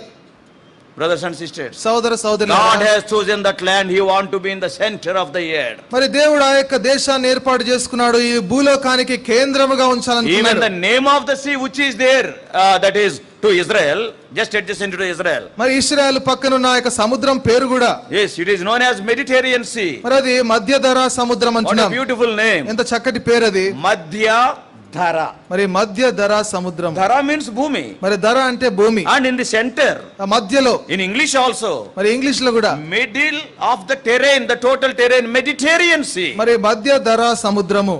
Brothers and sisters, సోదర సోదరులు, God has chosen that land. He want to be in the center of the earth. మరి దేవుడు ఆ యొక్క దేశాన్ని ఏర్పాటు చేసుకున్నాడు, ఈ భూలోకానికి కేంద్రముగా Even ఉంచాలనుకున్నాడు. the name of the sea which is there, that is to Israel, just adjacent to Israel. మరి ఇశ్రాయేలు పక్కన ఉన్న ఆ యొక్క సముద్రం పేరు కూడా, Yes, it is known as Mediterranean Sea. మరి అది మధ్యధరా సముద్రం What a అంటున్నాం. beautiful name. ఎంత చక్కటి పేరు అది, Madhya Dhara. మరి మధ్యధరా సముద్రం. Dhara means Bhumi. మరి ధర అంటే భూమి. And in the center, ఆ మధ్యలో, in English also, మరి ఇంగ్లీష్ లో కూడా middle of the terrain, the total terrain, Mediterranean Sea. మరి మధ్యధరా సముద్రము.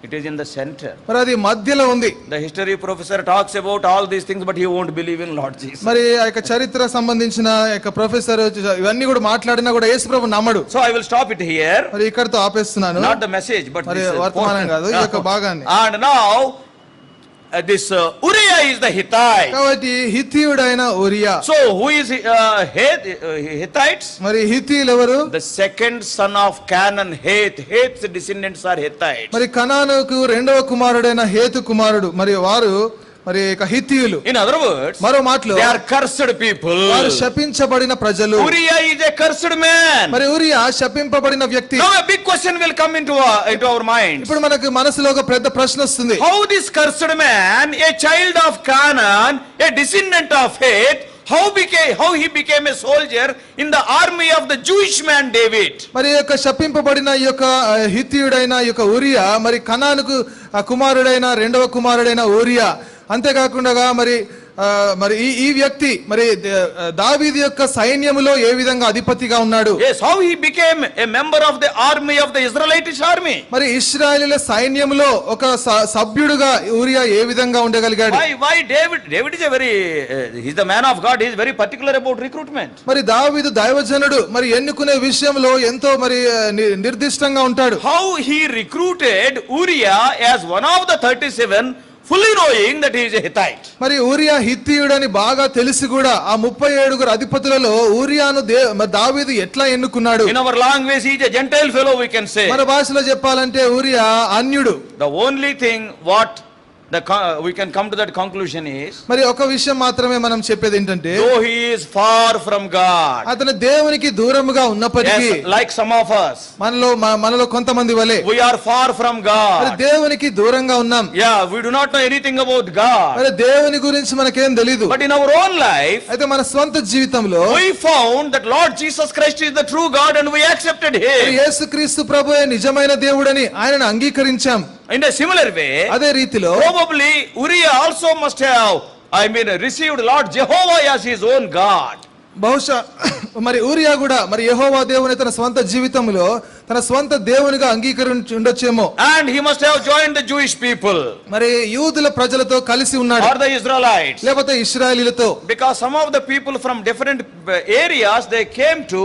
It is in the center. మరి అది మధ్యలో ఉంది. The history professor talks about all these things, but he won't believe in Lord Jesus. మరి ఆ యొక్క చరిత్ర సంబంధించిన యొక్క ప్రొఫెసర్ ఇవన్నీ కూడా మాట్లాడినా కూడా యేసు ప్రభు నమ్మడు. So I will stop it here. మరి ఇక్కడతో ఆపేస్తున్నాను. Not the message, but మరి this వర్తమానం కాదు, ఈ యొక్క భాగాన్ని. And now this Uriah is the Hittite. కాబట్టి హిత్తీయుడైన ఊరియా. So who is Hittites? మరి హిత్తీయులు ఎవరు? The second son of Canaan, Heth. Heth's descendants are Hittites. మరి కనానుకు రెండవ కుమారుడైన హేతు కుమారుడు. మరి వారు మరి హిత్తీయులు. In other words, మరో మాటలో they are cursed people. వారు శపించబడిన ప్రజలు. Uriah is a cursed man. మరి ఊరియా శపింపబడిన వ్యక్తి. Now a big question will come into our minds. ఇప్పుడు మనకు మనసులో ఒక పెద్ద ప్రశ్న వస్తుంది. How this cursed man, a child of Canaan, a descendant of Heth, how he became a soldier in the army of the Jewish man David? మరి యొక్క శపింపబడిన ఈ యొక్క హిత్తీయుడైన ఈ యొక్క ఊరియా మరి కనానుకు కుమారుడైన రెండవ కుమారుడైన ఊరియా, అంతేకాకుండా మరి మరి ఈ వ్యక్తి మరి దావీదు యొక్క సైన్యములో ఏ విధంగా అధిపతిగా ఉన్నాడు. Yes, how he became a member of the army of the Israelitish army. మరి ఇశ్రాయేలీయుల సైన్యములో ఒక సభ్యుడుగా ఊరియా ఏ విధంగా ఉండగలిగాడు. Why David is a very he's the man of God. He is very particular about recruitment. మరి దావీదు దైవజనుడు, మరి ఎన్నుకునే విషయంలో ఎంతో మరి నిర్దిష్టంగా ఉంటాడు. How he recruited Uriah as one of the 37, fully knowing that he is a Hittite. మరి ఊరియా హిత్తీయుడని బాగా తెలిసి కూడా ఆ 37 అధిపతులలో ఊరియాను దావీదు ఎట్లా ఎన్నుకున్నాడు. In our language he is a Gentile fellow, we can say. మన భాషలో చెప్పాలంటే ఊరియా అన్యుడు. The only thing what we can come to that conclusion is, మరి ఒక విషయం మాత్రమే మనం చెప్పేది ఏంటంటే, though he is far from God, అతను దేవునికి దూరముగా ఉన్నప్పటికీ, yes, like some of us, మనలో కొంతమంది వలె we are far from మరి God. దేవునికి దూరంగా ఉన్నాం. Yeah, we do not know anything about God. మరి దేవుని గురించి మనకేం తెలీదు. But in our own life, అయితే మన స్వంత జీవితంలో we found that Lord Jesus Christ is the true God and we accepted him. యేసుక్రీస్తు ప్రభువే నిజమైన దేవుడని ఆయనను అంగీకరించాం. In a similar way, అదే రీతిలో probably Uriah also must have, received Lord Jehovah as his own God. బహుశా మరి ఊరియా కూడా మరి యెహోవా దేవుని తన స్వంత జీవితంలో తన స్వంత దేవునిగా అంగీకరించి ఉండొచ్చేమో. And he must have joined the Jewish people, మరి యూదుల ప్రజలతో కలిసి ఉన్నాడు, or the Israelites, లేకపోతే ఇశ్రాయేలీయులతో. because some of the people from different areas they came to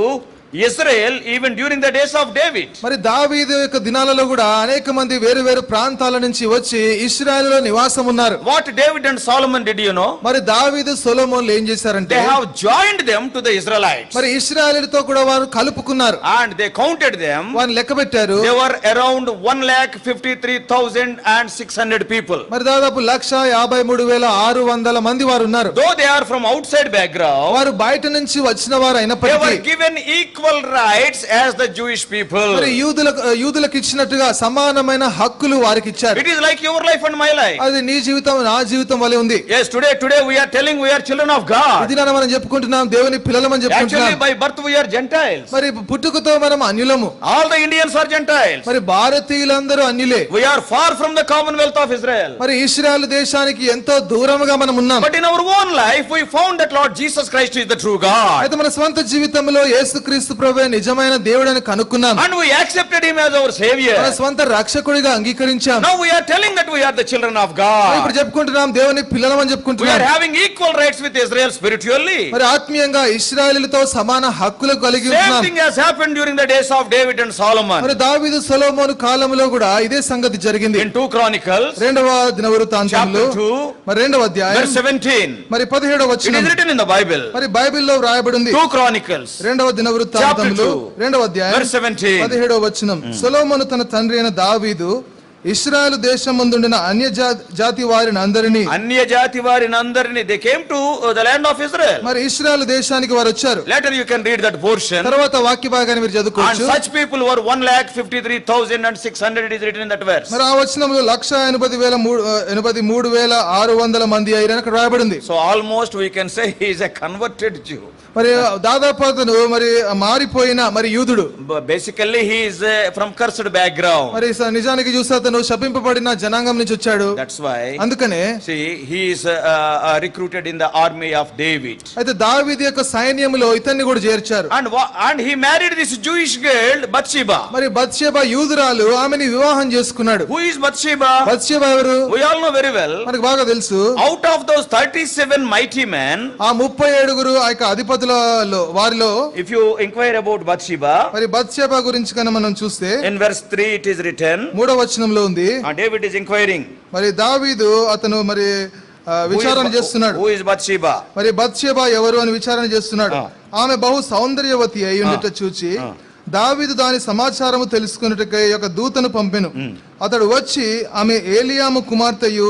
Israel even during the days of David. మరి దావీదు యొక్క దినాలలో కూడా అనేక మంది వేరు వేరు ప్రాంతాల నుంచి వచ్చి ఇశ్రాయేలులో నివాసం ఉన్నారు. What David and Solomon did, you know? మరి దావీదు సొలొమోన్లు ఏం చేశారంటే, They have joined them to the Israelites. మరి ఇశ్రాయేలుతో కూడా వారు కలుపుకున్నారు. And they counted them. వారిని లెక్క పెట్టారు. They were around 1,53,600 people. మరి దాదాపు 1,53,600 మంది వారు ఉన్నారు. Though they are from outside background, వారు బయట నుంచి వచ్చిన వారు they అయినప్పటికీ were given equal rights as the Jewish people. మరి యూదులకు ఇచ్చినట్టుగా సమానమైన హక్కులు వారికి ఇచ్చారు. It is like your life and my life. అది నీ జీవితం నా జీవితం వలె ఉంది. Yes, today we are telling we are children of God. ఇది మనం చెప్పుకుంటున్నాం దేవుని పిల్లలమని Actually చెప్పుకుంటున్నాం. by birth we are Gentiles. మరి పుట్టుకతో మనం అన్యులము. All the Indians are Gentiles. మరి భారతీయులందరూ అన్యులే. We are far from the commonwealth of Israel. మరి ఇశ్రాయేలు దేశానికి ఎంతో దూరముగా మనం ఉన్నాం. But in our own life we found that Lord Jesus Christ is the true God. అయితే మన స్వంత జీవితంలో యేసుక్రీస్తు ప్రభువే నిజమైన దేవుడని కనుక్కున్నాం. And we accepted him as our savior. మన స్వంత రక్షకుడిగా అంగీకరించాం. Now we are telling that we are the children of God. ఇప్పుడు చెప్పుకుంటున్నాం దేవుని పిల్లలమని We చెప్పుకుంటున్నాం. are having equal rights with Israel spiritually. మరి ఆత్మీయంగా ఇశ్రాయేలుతో సమాన హక్కులు కలిగి Same ఉన్నాం. thing has happened during the days of David and Solomon. మరి దావీదు సొలొమోను కాలంలో కూడా ఇదే సంగతి జరిగింది. In 2 Chronicles, రెండవ దినవృత్తాంతంలో chapter 2, మరి రెండవ అధ్యాయం verse 17. మరి 17వ It వచనం is written in the Bible. మరి బైబిల్లో వ్రాయబడి ఉంది. 2 Chronicles, రెండవ దినవృత్తాంతంలో రెండవ అధ్యాయం verse 17. 17వ వచనం. సొలొమోను తన తండ్రి అయిన దావీదు ఇశ్రాయేలు దేశం ముందుండిన అన్య జాతి వారిని అందరినీ They came to the land of Israel. మరి ఇశ్రాయేలు దేశానికి వారు వచ్చారు. Later you can read that portion. తర్వాత వాక్య భాగాన్ని మీరు And చదువుకోవచ్చు. such people were 1,53,600. It is written in that verse. మరి ఆ వచనంలో 1,83,600 మంది అయిన అక్కడ రాయబడింది. So almost we can say he is a converted Jew. మరి దాదాపు అతను మరి మారిపోయిన మరి యూదుడు. But basically he is from cursed background. మరి నిజానికి చూస్తే అతను శపింపబడిన జనాంగం నుంచి వచ్చాడు. That's why, అందుకనే see, he is recruited in the army of David. అయితే దావీదు యొక్క సైన్యంలో ఇతన్ని కూడా చేర్చారు. And he married this Jewish girl Bathsheba. మరి బత్షెబ యూదురాలు, ఆమెని వివాహం చేసుకున్నాడు. Who is Bathsheba? బత్షెబ ఎవరు? We all know very well. మనకు బాగా తెలుసు. Out of those 37 mighty men, ఆ 37 ఆ యొక్క అధిపతులలో వారిలో if you inquire about Bathsheba, మరి బత్షెబ గురించి కన్నా మనం చూస్తే in verse 3 it is written, 3వ వచనంలో ఉంది. David is inquiring, మరి దావీదు అతను మరి విచారణ చేస్తున్నాడు. who is Bathsheba? మరి బత్షెబ ఎవరు అని విచారణ చేస్తున్నాడు. ఆమె బహు సౌందర్యవతి అయి ఉన్నట్టు చూచి దావీదు దాని సమాచారము తెలుసుకున్నట్టుకై ఒక దూతను పంపెను. అతడు వచ్చి ఆమె ఏలియాము కుమార్తెయు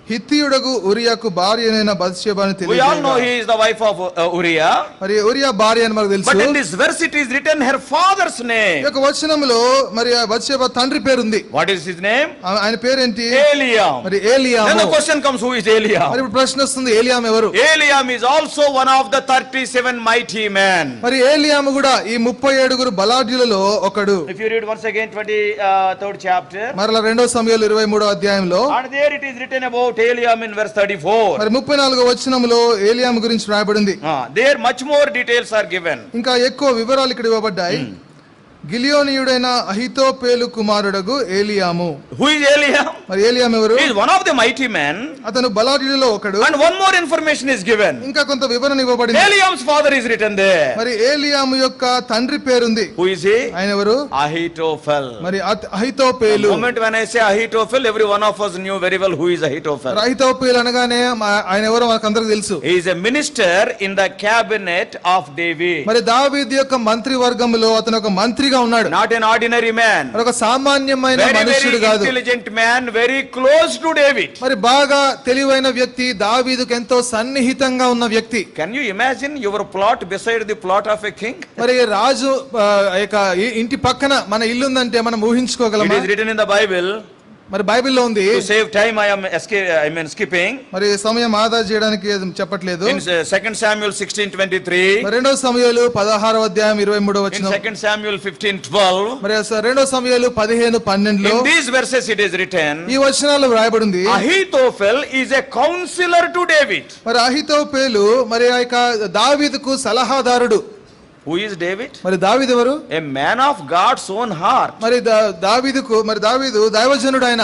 హిత్తీయుడగు ఉరియాకు భార్య అయిన బత్షెబను We all know he is the wife of Uriah. మరి ఉరియా భార్య అని మనకు తెలుసు. But in this verse it is written her father's name. ఈ యొక్క వచనంలో మరి బత్షెబ తండ్రి పేరు ఉంది. What is his name? ఆయన పేరేంటి? Eliam. మరి ఏలియాము. Then the question comes, who is Eliam? మరి ఇప్పుడు ప్రశ్న వస్తుంది, ఏలియాము ఎవరు? Eliam is also one of the 37 mighty men. మరి ఏలియాము కూడా ఈ 37 బలాఢ్యులలో ఒకడు. If you read once again 23rd chapter, మరి మరలా 2 సమూయేలు 23వ అధ్యాయంలో And there it is written about Eliam in verse 34. మరి 34వ వచనంలో ఏలియాము గురించి రాయబడింది. There much more details are given. ఇంకా ఎక్కువ వివరాలు ఇక్కడ ఇవ్వబడ్డాయి. గిలియోనీయుడైన అహితోపేలు కుమారుడగు ఏలియాము. Who is Eliam? మరి ఏలియాము ఎవరు? He is one of the mighty men. అతను బలాఢ్యులలో ఒకడు. And one more information is given. ఇంకా కొంత వివరణ ఇవ్వబడింది. Eliam's father is written there. మరి ఏలియాము యొక్క తండ్రి పేరుంది. Who is he? ఆయన ఎవరు? Ahitophel. మరి అహితోపేలు. The moment when I say Ahitophel, every one of us knew very well who is Ahitophel. అహితోపేలు అనగానే ఆయన ఎవరో మనకందరికీ తెలుసు. He is a minister in the cabinet of David. మరి దావీదు యొక్క మంత్రి వర్గంలో అతను ఒక మంత్రిగా ఉన్నాడు. Not an ordinary man. ఒక సామాన్యమైన మనుషుడు Very కాదు. intelligent man, very close to David. మరి బాగా తెలివైన వ్యక్తి, దావీదుకు ఎంతో సన్నిహితంగా ఉన్న వ్యక్తి. Can you imagine your plot beside the plot of a king? మరి రాజు యొక్క ఇంటి పక్కన మన ఇల్లు ఉందంటే మనం ఊహించుకోగలమా? It is written in the Bible. మరి బైబిల్లో ఉంది. To save time I am skipping. మరి సమయం ఆదా చేయడానికి చెప్పట్లేదు. In 2 Samuel 16:23. మరి 2 సమూయేలు 16వ అధ్యాయం 23వ In వచనం. 2 Samuel 15:12. మరి 2 సమూయేలు 15:12 లో In these verses it is written. ఈ వచనాలు వ్రాయబడింది. Ahitophel is a counselor to David. మరి అహితోపేలు మరి ఆ యొక్క దావీదుకు సలహాదారుడు. Who is David? మరి దావీదు ఎవరు? A man of God's own heart. మరి దావీదు దైవజనుడు, ఆయన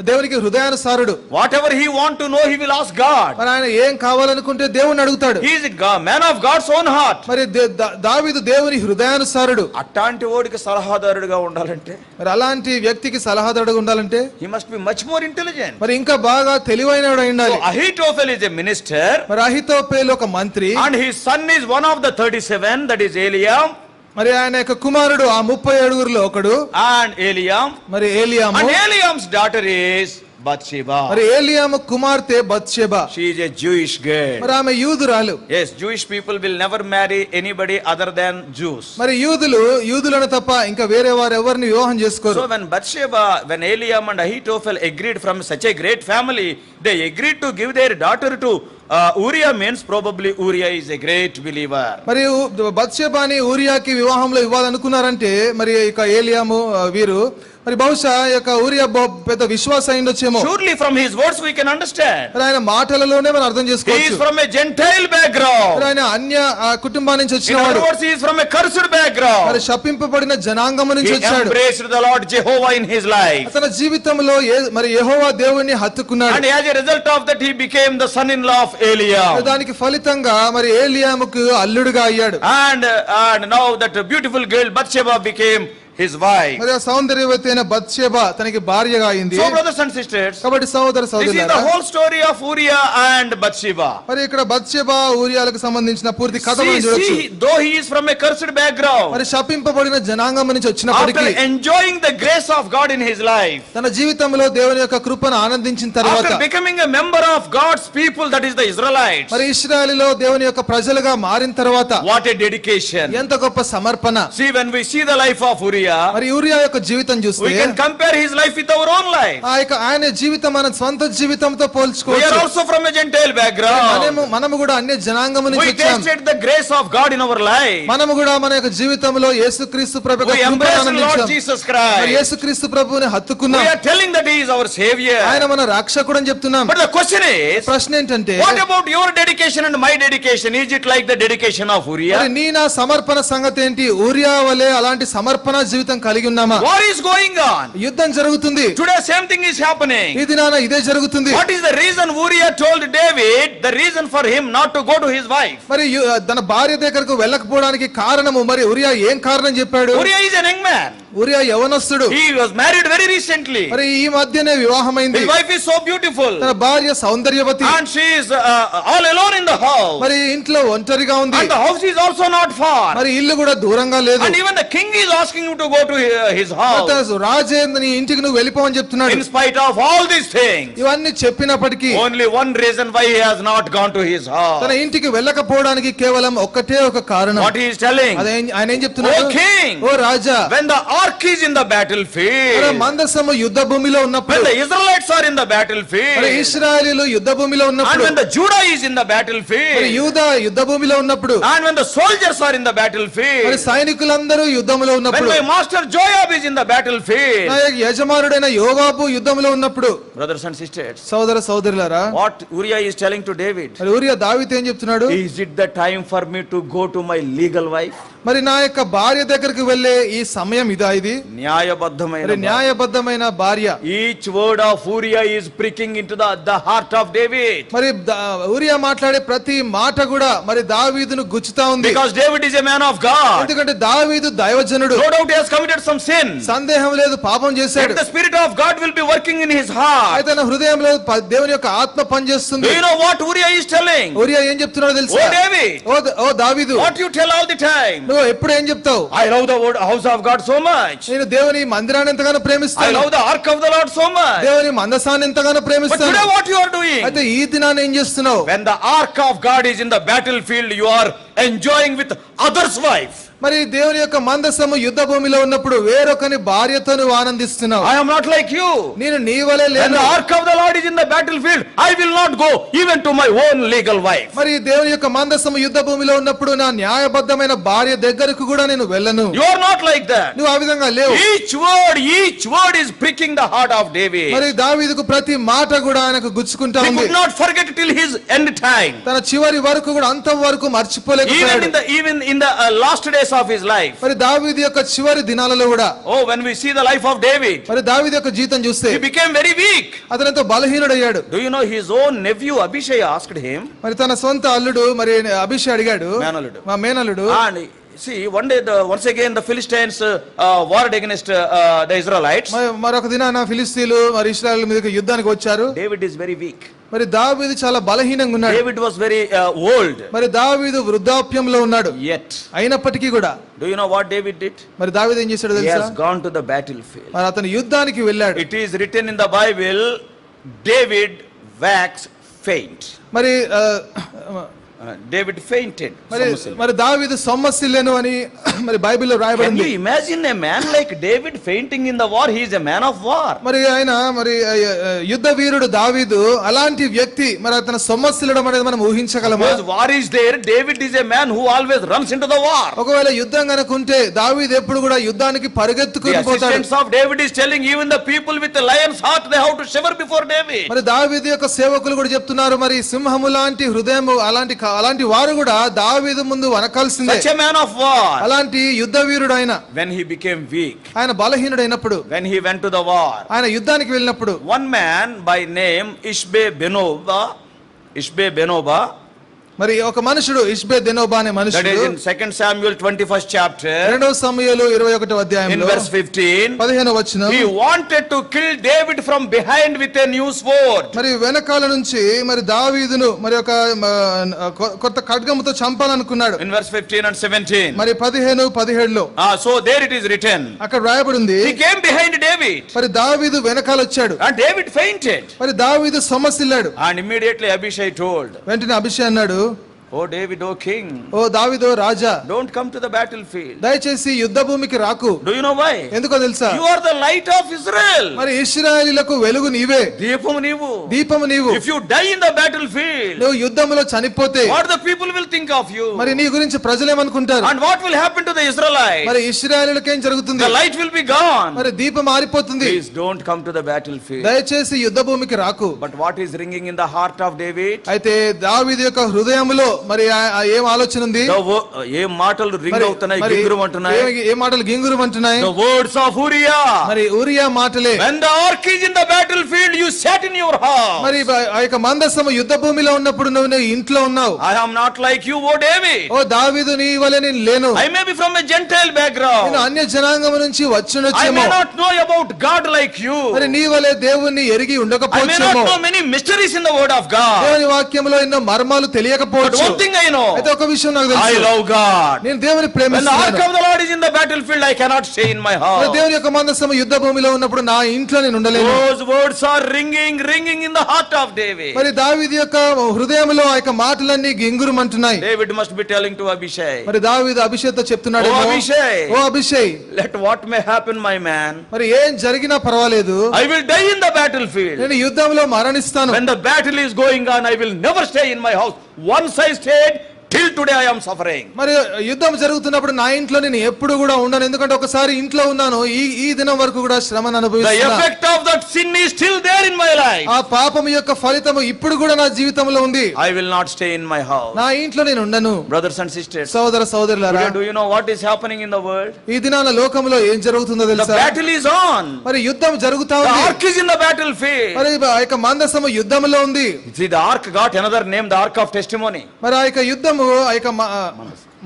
దేవునికి హృదయానుసారుడు. Whatever he want to know, he will ask God. మరి ఆయన ఏం కావాలనుకుంటే దేవుణ్ణి అడుగుతాడు. He is a man of God's own heart. మరి దావీదు దేవుని హృదయానుసారుడు. అట్లాంటి వాడికి సలహాదారుడిగా ఉండాలంటే, మరి అలాంటి వ్యక్తికి సలహాదారుడుగా ఉండాలంటే he must be much more intelligent. మరి ఇంకా బాగా తెలివైనవాడు అయి ఉండాలి. So Ahitophel is a minister. మరి అహితోపేలు ఒక మంత్రి. And his son is one of the 37, that is Eliam. మరి ఆయన యొక్క కుమారుడు ఆ 37లో ఒకడు. And Eliam. మరి ఏలియాము. And Eliam's daughter is Bathsheba. మరి ఏలియాము కుమార్తె Bathsheba. She is a Jewish girl. మరి ఆమె యూదురాలు. Yes, Jewish people will never marry anybody other than Jews. మరి యూదులను తప్ప ఇంకా వేరే వారు ఎవరిని వివాహం చేసుకోరు. So when Eliam and Ahitophel agreed from such a great family, they agreed to give their daughter to Uriah, means probably Uriah is a great believer. మరి బత్షెబాని ఊరియాకి వివాహంలో ఇవ్వాలనుకున్నారంటే మరి ఇక ఏలియాము వీరు మరి బహుశా యొక్క ఊరియా పెద్ద విశ్వాసం అయ్యుండొచ్చేమో. Surely from his words we can understand. మరి ఆయన మాటలలోనే మనం అర్థం చేసుకోవచ్చు. He is from a Gentile background. మరి ఆయన అన్య కుటుంబాన్ని నుంచి In వచ్చినవాడు. other words, he is from a cursed background. మరి శపింపబడిన జనాంగము నుంచి He వచ్చాడు. embraced the Lord Jehovah in his life. తన జీవితంలో మరి యెహోవా దేవుణ్ణి హత్తుకున్నాడు. And as a result of that, he became the son-in-law of Eliam. దానికి ఫలితంగా మరి ఏలియాముకు అల్లుడుగా అయ్యాడు. And now that beautiful girl Bathsheba became his wife. మరి ఆ సౌందర్యవతైన బత్షెబా తనకి భార్యగా అయింది. So brothers and sisters, కాబట్టి సహోదర this is the సహోదరులారా, whole story of Uriah and Bathsheba. మరి ఇక్కడ బత్షెబా ఊరియాలకు సంబంధించిన పూర్తి కథ మనం చూడొచ్చు. See, though he is from a cursed background, మరి శపింపబడిన జనాంగం నుంచి after వచ్చినప్పటికీ enjoying the grace of God in his life, తన జీవితంలో దేవుని యొక్క కృపను ఆనందించిన తర్వాత after becoming a member of God's people, that is the Israelites, మరి ఇశ్రాయేలులో దేవుని యొక్క ప్రజలుగా మారిన తర్వాత what a dedication. ఎంత గొప్ప సమర్పణ. See, when we see the life of Uriah, మరి ఊరియా యొక్క జీవితం we చూస్తే can compare his life with our own life. ఆయన జీవితం మన స్వంత జీవితంతో We are పోల్చుకోవచ్చు. also from a Gentile background. మనము కూడా అన్య జనాంగం నుంచి We వచ్చాం. tasted the grace of God in our life. మనము కూడా మన యొక్క జీవితంలో యేసుక్రీస్తు ప్రభు యొక్క We కృపను embrace the Lord ఆనందించాం. Jesus మరి Christ. యేసుక్రీస్తు ప్రభువుని హత్తుకున్నాం. We are telling that he is our savior. ఆయన మన రక్షకుడు అని చెప్తున్నాం. But the question is, ప్రశ్న ఏంటంటే what about your dedication and my dedication? Is it like the dedication of మరి Uriah? నీ నా సమర్పణ సంగతి ఏంటి? ఊరియా వలె అలాంటి సమర్పణ జీవితం కలిగి ఉన్నామా? What is going on? యుద్ధం జరుగుతుంది. Today same thing is happening. ఈ దినాన ఇదే జరుగుతుంది. What is the reason Uriah told David, the reason for him not to go to his wife? మరి తన భార్య దగ్గరకు వెళ్ళకపోవడానికి కారణము మరి ఊరియా ఏం కారణం చెప్పాడు? Uriah is an young man. ఊరియా యవనస్తుడు. He was married very recently. మరి ఈ మధ్యనే వివాహమైంది. His wife is so beautiful. తన భార్య సౌందర్యవతి. And she is all alone in the house. మరి ఇంట్లో ఒంటరిగా ఉంది. And the house is also not far. మరి ఇల్లు కూడా దూరంగా లేదు. And even the king is asking him to go to his house. రాజే నీ ఇంటికి నువ్వు వెళ్ళిపోవని చెప్తున్నాడు. In spite of all these things, ఇవన్నీ చెప్పినప్పటికీ only one reason why he has not gone to his house. తన ఇంటికి వెళ్ళకపోవడానికి కేవలం ఒక్కటే ఒక కారణం. What he is telling? అదే ఆయన ఏం చెప్తున్నాడు? O king, oh Raja, when the ark is in the battlefield, మరి మందసము యుద్ధ భూమిలో when ఉన్నప్పుడు, the Israelites are in the మరి battlefield, ఇశ్రాయేలీయులు యుద్ధ భూమిలో and ఉన్నప్పుడు, when the Judah is in the మరి battlefield, యూదా యుద్ధ భూమిలో ఉన్నప్పుడు, and when the soldiers are in the మరి battlefield, సైనికులందరూ యుద్ధములో when ఉన్నప్పుడు, my master Joab is in the నా battlefield. యజమానుడైన యోవాబు యుద్ధములో ఉన్నప్పుడు, Brothers and sisters, సోదర సోదరులారా, what Uriah is telling to David, మరి ఊరియా దావీదు ఏం చెప్తున్నాడు? is it the time for me to go to my legal wife? మరి నా యొక్క భార్య దగ్గరికి వెళ్ళే ఈ సమయం ఇదా ఇది? మరి న్యాయబద్ధమైన న్యాయబద్ధమైన భార్య. each word of Uriah is pricking into the heart of David, మరి ఊరియా మాట్లాడే ప్రతి మాట కూడా మరి దావీదును గుచ్చుతా ఉంది. because David is a man of God. ఎందుకంటే దావీదు దైవజనుడు. No doubt he has committed some sin, సందేహం లేదు, పాపం చేశాడు. and the spirit of God will be working in his heart. అయితే తన హృదయంలో దేవుని యొక్క ఆత్మ పనిచేస్తుంది. Do you know what Uriah is telling? ఊరియా ఏం చెప్తున్నాడో తెలుసా? Oh David, ఓ దావీదు, what you tell all the time? నువ్వు ఎప్పుడు ఏం చెప్తావు? I love the house of God so much. నేను దేవుని మందిరాన్ని ఎంతగానో I ప్రేమిస్తాను, love the ark of the Lord so much. దేవుని మందసాన్ని ఎంతగానో But ప్రేమిస్తాను. today what you are doing? అయితే ఈ దినాన్ని ఏం చేస్తున్నావు? When the ark of God is in the battlefield, you are enjoying with others' wife. మరి దేవుని యొక్క మందసము యుద్ధ భూమిలో ఉన్నప్పుడు వేరొకని భార్యతో నువ్వు ఆనందిస్తున్నావు. I am not like you. నేను నీ వలె When లేను. the ark of the Lord is in the battlefield, I will not go even to my own legal wife. మరి దేవుని యొక్క మందసము యుద్ధ భూమిలో ఉన్నప్పుడు నా న్యాయబద్ధమైన భార్య దగ్గరకు కూడా నేను వెళ్ళను. You are not like that. నువ్వు ఆ విధంగా లేవు. Each word is pricking the heart of David. మరి దావీదుకు ప్రతి మాట కూడా ఆయనకు గుచ్చుకుంటా He ఉంది. could not forget till his end time. తన చివరి వరకు కూడా అంతం వరకు మర్చిపోలేకపోయాడు. Even in the last days of his life. మరి దావీదు యొక్క చివరి దినాలలో కూడా, Oh, when we see the life of David, మరి దావీదు యొక్క జీవితం చూస్తే he became very weak. అతను ఎంతో బలహీనుడయ్యాడు. Do you know his own nephew Abishai asked him, మరి తన సొంత అల్లుడు మరి అభిషేక్ అడిగాడు, మేనల్లుడు. మా మేనల్లుడు, and see one day once again the Philistines warred against the Israelites. మరొక దినాన ఫిలిస్తీన్లు మరి ఇశ్రాయేలు మీదకి యుద్ధానికి వచ్చారు. David is very weak. మరి దావీదు చాలా బలహీనంగా ఉన్నాడు. David was very old. మరి దావీదు వృద్ధాప్యంలో ఉన్నాడు. Yet, అయినప్పటికీ కూడా do you know what David did? మరి దావీదు ఏం చేశాడో He తెలుసా? has gone to the battlefield. మరి అతను యుద్ధానికి వెళ్ళాడు. It is written in the Bible, David waxed faint. మరి David fainted. మరి దావీదు సొమ్మసిల్లెను అని మరి బైబిల్లో Can రాయబడింది. you imagine a man like David fainting in the war? He is a man of war. మరి ఆయన మరి యుద్ధ వీరుడు దావీదు అలాంటి వ్యక్తి, మరి అతను సొమ్మసిల్లడం అనేది మనం ఊహించగలమా? Because war is there, David is a man who always runs into the war. ఒకవేళ యుద్ధం కనుకుంటే దావీదు ఎప్పుడు కూడా యుద్ధానికి The పరిగెత్తుకుని పోతాడు. assistants of David is telling even the people with the lion's heart, they have to shiver before David. మరి దావీదు యొక్క సేవకులు కూడా చెప్తున్నారు, మరి సింహము లాంటి హృదయం అలాంటి వారు కూడా దావీదు ముందు వనకాల్సిందే. Such a man of war. అలాంటి యుద్ధ వీరుడు ఆయన. When he became weak, ఆయన బలహీనుడైనప్పుడు, when he went to the war, ఆయన యుద్ధానికి వెళ్ళినప్పుడు one man by name Ishbe Benoba, మరి ఒక మనుషుడు ఇష్బే దెనోబా అనే that మనుషుడు, is in 2 Samuel 21st chapter, 2 సమూయేలు 21వ in అధ్యాయంలో verse 15, 15వ వచనం, he wanted to kill David from behind with a new sword. మరి వెనకాల నుంచి మరి దావీదును మరి ఒక కొత్త ఖడ్గముతో చంపాలనుకున్నాడు. In verse 15 and 17. మరి 15, 17లో So there it is written. అక్కడ రాయబడింది, He came behind David, మరి దావీదు వెనకాల వచ్చాడు. and David fainted. మరి దావీదు సొమ్మసిల్లాడు. And immediately Abishai told, వెంటనే అభిషేక్ అన్నాడు, Oh David, oh king, ఓ దావీదు రాజా, don't come to the battlefield. దయచేసి యుద్ధ భూమికి రాకు. Do you know why? ఎందుకో తెలుసా? You are the light of Israel. మరి ఇశ్రాయేలీయులకు వెలుగు నీవే, దీపము నీవు. దీపము నీవు. If you die in the battlefield, నువ్వు యుద్ధములో చనిపోతే what the people will think of you? మరి నీ గురించి ప్రజలేమనుకుంటారు? And what will happen to the Israelites? మరి ఇశ్రాయేలీయులకు ఏం జరుగుతుంది? The light will be gone. మరి దీపం ఆరిపోతుంది. Please don't come to the battlefield. దయచేసి యుద్ధ భూమికి రాకు. But what is ringing in the heart of David? అయితే దావీదు యొక్క హృదయంలో మరి ఏం ఆలోచన ఉంది? ఏ మాటలు రింగ్ అవుతున్నాయి, మరి గింగురమంటున్నాయి. ఏ మాటలు గింగురమంటున్నాయి? The words of Uriah. మరి ఊరియా మాటలే. When the ark is in the battlefield, you sat in your house. మరి ఆ యొక్క మందసము యుద్ధ భూమిలో ఉన్నప్పుడు నువ్వు ఇంట్లో ఉన్నావు. I am not like you, O David. ఓ దావీదు, నీ వలె నేను లేను. I may be from a Gentile background. నేను అన్య జనాంగం నుంచి I వచ్చునొచ్చేమో. may not know about God like you. మరి నీ వలె దేవుణ్ణి ఎరిగి I may not ఉండకపోవచ్చేమో. know many mysteries in the word of God. దేవుని వాక్యంలో ఎన్నో మర్మాలు But తెలియకపోవచ్చు. one thing I know. అయితే ఒక విషయం నాకు I తెలుసు, love God. నేను దేవుని When the ark ప్రేమిస్తున్నాను. of the Lord is in the battlefield, I cannot stay in my మరి house. దేవుని యొక్క మందసము యుద్ధ భూమిలో ఉన్నప్పుడు నా ఇంట్లో నేను ఉండలేను. Those words are ringing in the heart of David. మరి దావీదు యొక్క హృదయంలో ఆ యొక్క మాటలన్నీ గింగురుమంటున్నాయి. David must be telling to Abishai, మరి దావీదు అభిషేక్తో చెప్తున్నాడు, ఓ అభిషేక్, ఓ Abhishek, let what may happen, my man, మరి ఏం జరిగినా పర్వాలేదు, I will die in the battlefield. నేను యుద్ధంలో మరణిస్తాను. When the battle is going on, I will never stay in my house. Once I stayed, till today I am suffering. మరి యుద్ధం జరుగుతున్నప్పుడు నా ఇంట్లో నేను ఎప్పుడు కూడా ఉండను, ఎందుకంటే ఒకసారి ఇంట్లో ఉన్నాను, ఈ దినం వరకు కూడా శ్రమను The అనుభవిస్తున్నా. effect of that sin is still there in my life. ఆ పాపం యొక్క ఫలితము ఇప్పుడు కూడా నా జీవితంలో ఉంది. I will not stay in my house. నా ఇంట్లో నేను ఉండను. Brothers and sisters, సోదర సోదరులారా, do you know what is happening in the world? ఈ దినాన లోకంలో ఏం జరుగుతుందో The తెలుసా? battle is on. మరి యుద్ధం జరుగుతా The ఉంది. ark is in the battlefield. మరి ఆ యొక్క మందసము యుద్ధంలో ఉంది. See, the ark got another name, the ark of testimony. మరి ఆ యొక్క యుద్ధము ఆ యొక్క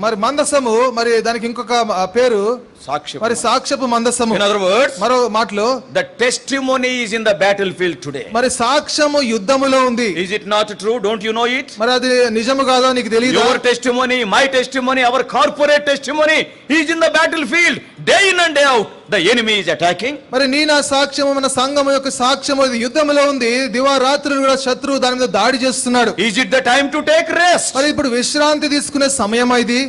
మరి మందసము, మరి దానికి ఇంకొక పేరు Saksham. మరి సాక్ష్యపు మందసము. In other words, మరో మాటలో the testimony is in the battlefield today. మరి సాక్ష్యము యుద్ధములో ఉంది. Is it not true? Don't you know it? మరి అది నిజము కాదో నీకు తెలియదా? Your testimony, my testimony, our corporate testimony is in the battlefield. Day in and day out, the enemy is attacking. మరి నీ నా సాక్ష్యము, మన సంఘము యొక్క సాక్ష్యము ఇది యుద్ధములో ఉంది. దివారాత్రులు కూడా శత్రువు దాని మీద దాడి చేస్తున్నాడు. Is it the time to take rest? మరి ఇప్పుడు విశ్రాంతి తీసుకునే సమయం ఇది.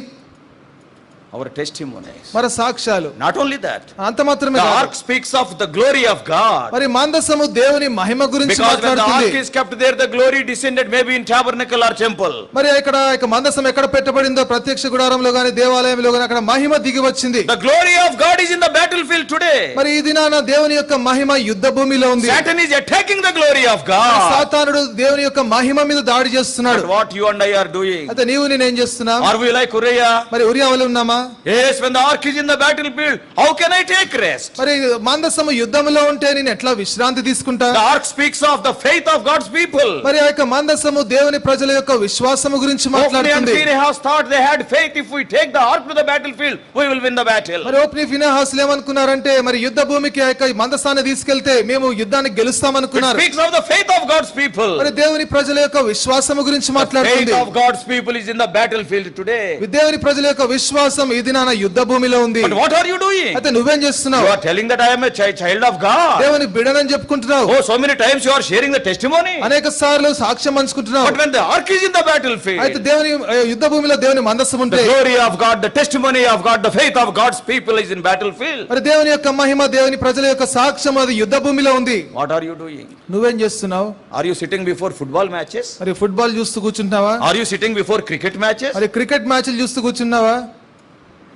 Our testimonies. మరి సాక్ష్యాలు. Not only that, అంత మాత్రమే the కాదు. ark speaks of the glory of God. మరి మందసము దేవుని మహిమ గురించి Because when the మాట్లాడుతుంది. ark is kept there, the glory descended maybe in tabernacle or temple. మరి ఇక్కడ ఇక మందసం ఎక్కడ పెట్టబడిందో, ప్రత్యక్ష గుడారంలో గాని దేవాలయంలో గాని అక్కడ మహిమ దిగి వచ్చింది. The glory of God is in the battlefield today. మరి ఈ దినాన దేవుని యొక్క మహిమ యుద్ధ భూమిలో ఉంది. Satan is attacking the glory of God. సాతానుడు దేవుని యొక్క మహిమ మీద దాడి చేస్తున్నాడు. But what you and I are doing? అయితే నీవు నేను ఏం చేస్తున్నా? Are we like Uriah? మరి ఉరియా వలె ఉన్నామా? Yes, when the ark is in the battlefield, how can I take rest? మరి మందసము యుద్ధములో ఉంటే నేను ఎట్లా విశ్రాంతి తీసుకుంటా? The ark speaks of the faith of God's people. మరి ఆ యొక్క మందసము దేవుని ప్రజల యొక్క విశ్వాసము గురించి Ophni and మాట్లాడుతుంది. Phinehas thought they had faith. If we take the ark to the battlefield, we will win the battle. మరి ఓప్ని ఫినెహాసులు ఏమనుకున్నారంటే, మరి యుద్ధ భూమికి ఆ యొక్క మందసాన్ని తీసుకెళ్తే మేము యుద్ధాన్ని It గెలుస్తామనుకున్నారు. speaks of the faith of God's people. మరి దేవుని ప్రజల యొక్క విశ్వాసము గురించి The faith మాట్లాడుతుంది. of God's people is in the battlefield today. దేవుని ప్రజల యొక్క విశ్వాసం ఈ దినాన యుద్ధ భూమిలో ఉంది. But what are you doing? అయితే నువ్వేం చేస్తున్నావు? You are telling that I am a child of God. దేవుని బిడ్డనని చెప్పుకుంటున్నావు. Oh, so many times you are sharing the testimony. అనేక సార్లు సాక్ష్యం పంచుకుంటున్నావు. But when the ark is in the అయితే battlefield, దేవుని యుద్ధ భూమిలో దేవుని మందసం the ఉంటే, glory of God, the testimony of God, the faith of God's people is in battlefield. మరి దేవుని యొక్క మహిమ, దేవుని ప్రజల యొక్క సాక్ష్యం అది యుద్ధ భూమిలో ఉంది. What are you doing? నువ్వేం చేస్తున్నావు? Are you sitting before football matches? మరి ఫుట్బాల్ చూస్తూ కూర్చుంటున్నావా? Are you sitting before cricket matches? మరి క్రికెట్ మ్యాచ్లు చూస్తూ కూర్చున్నావా?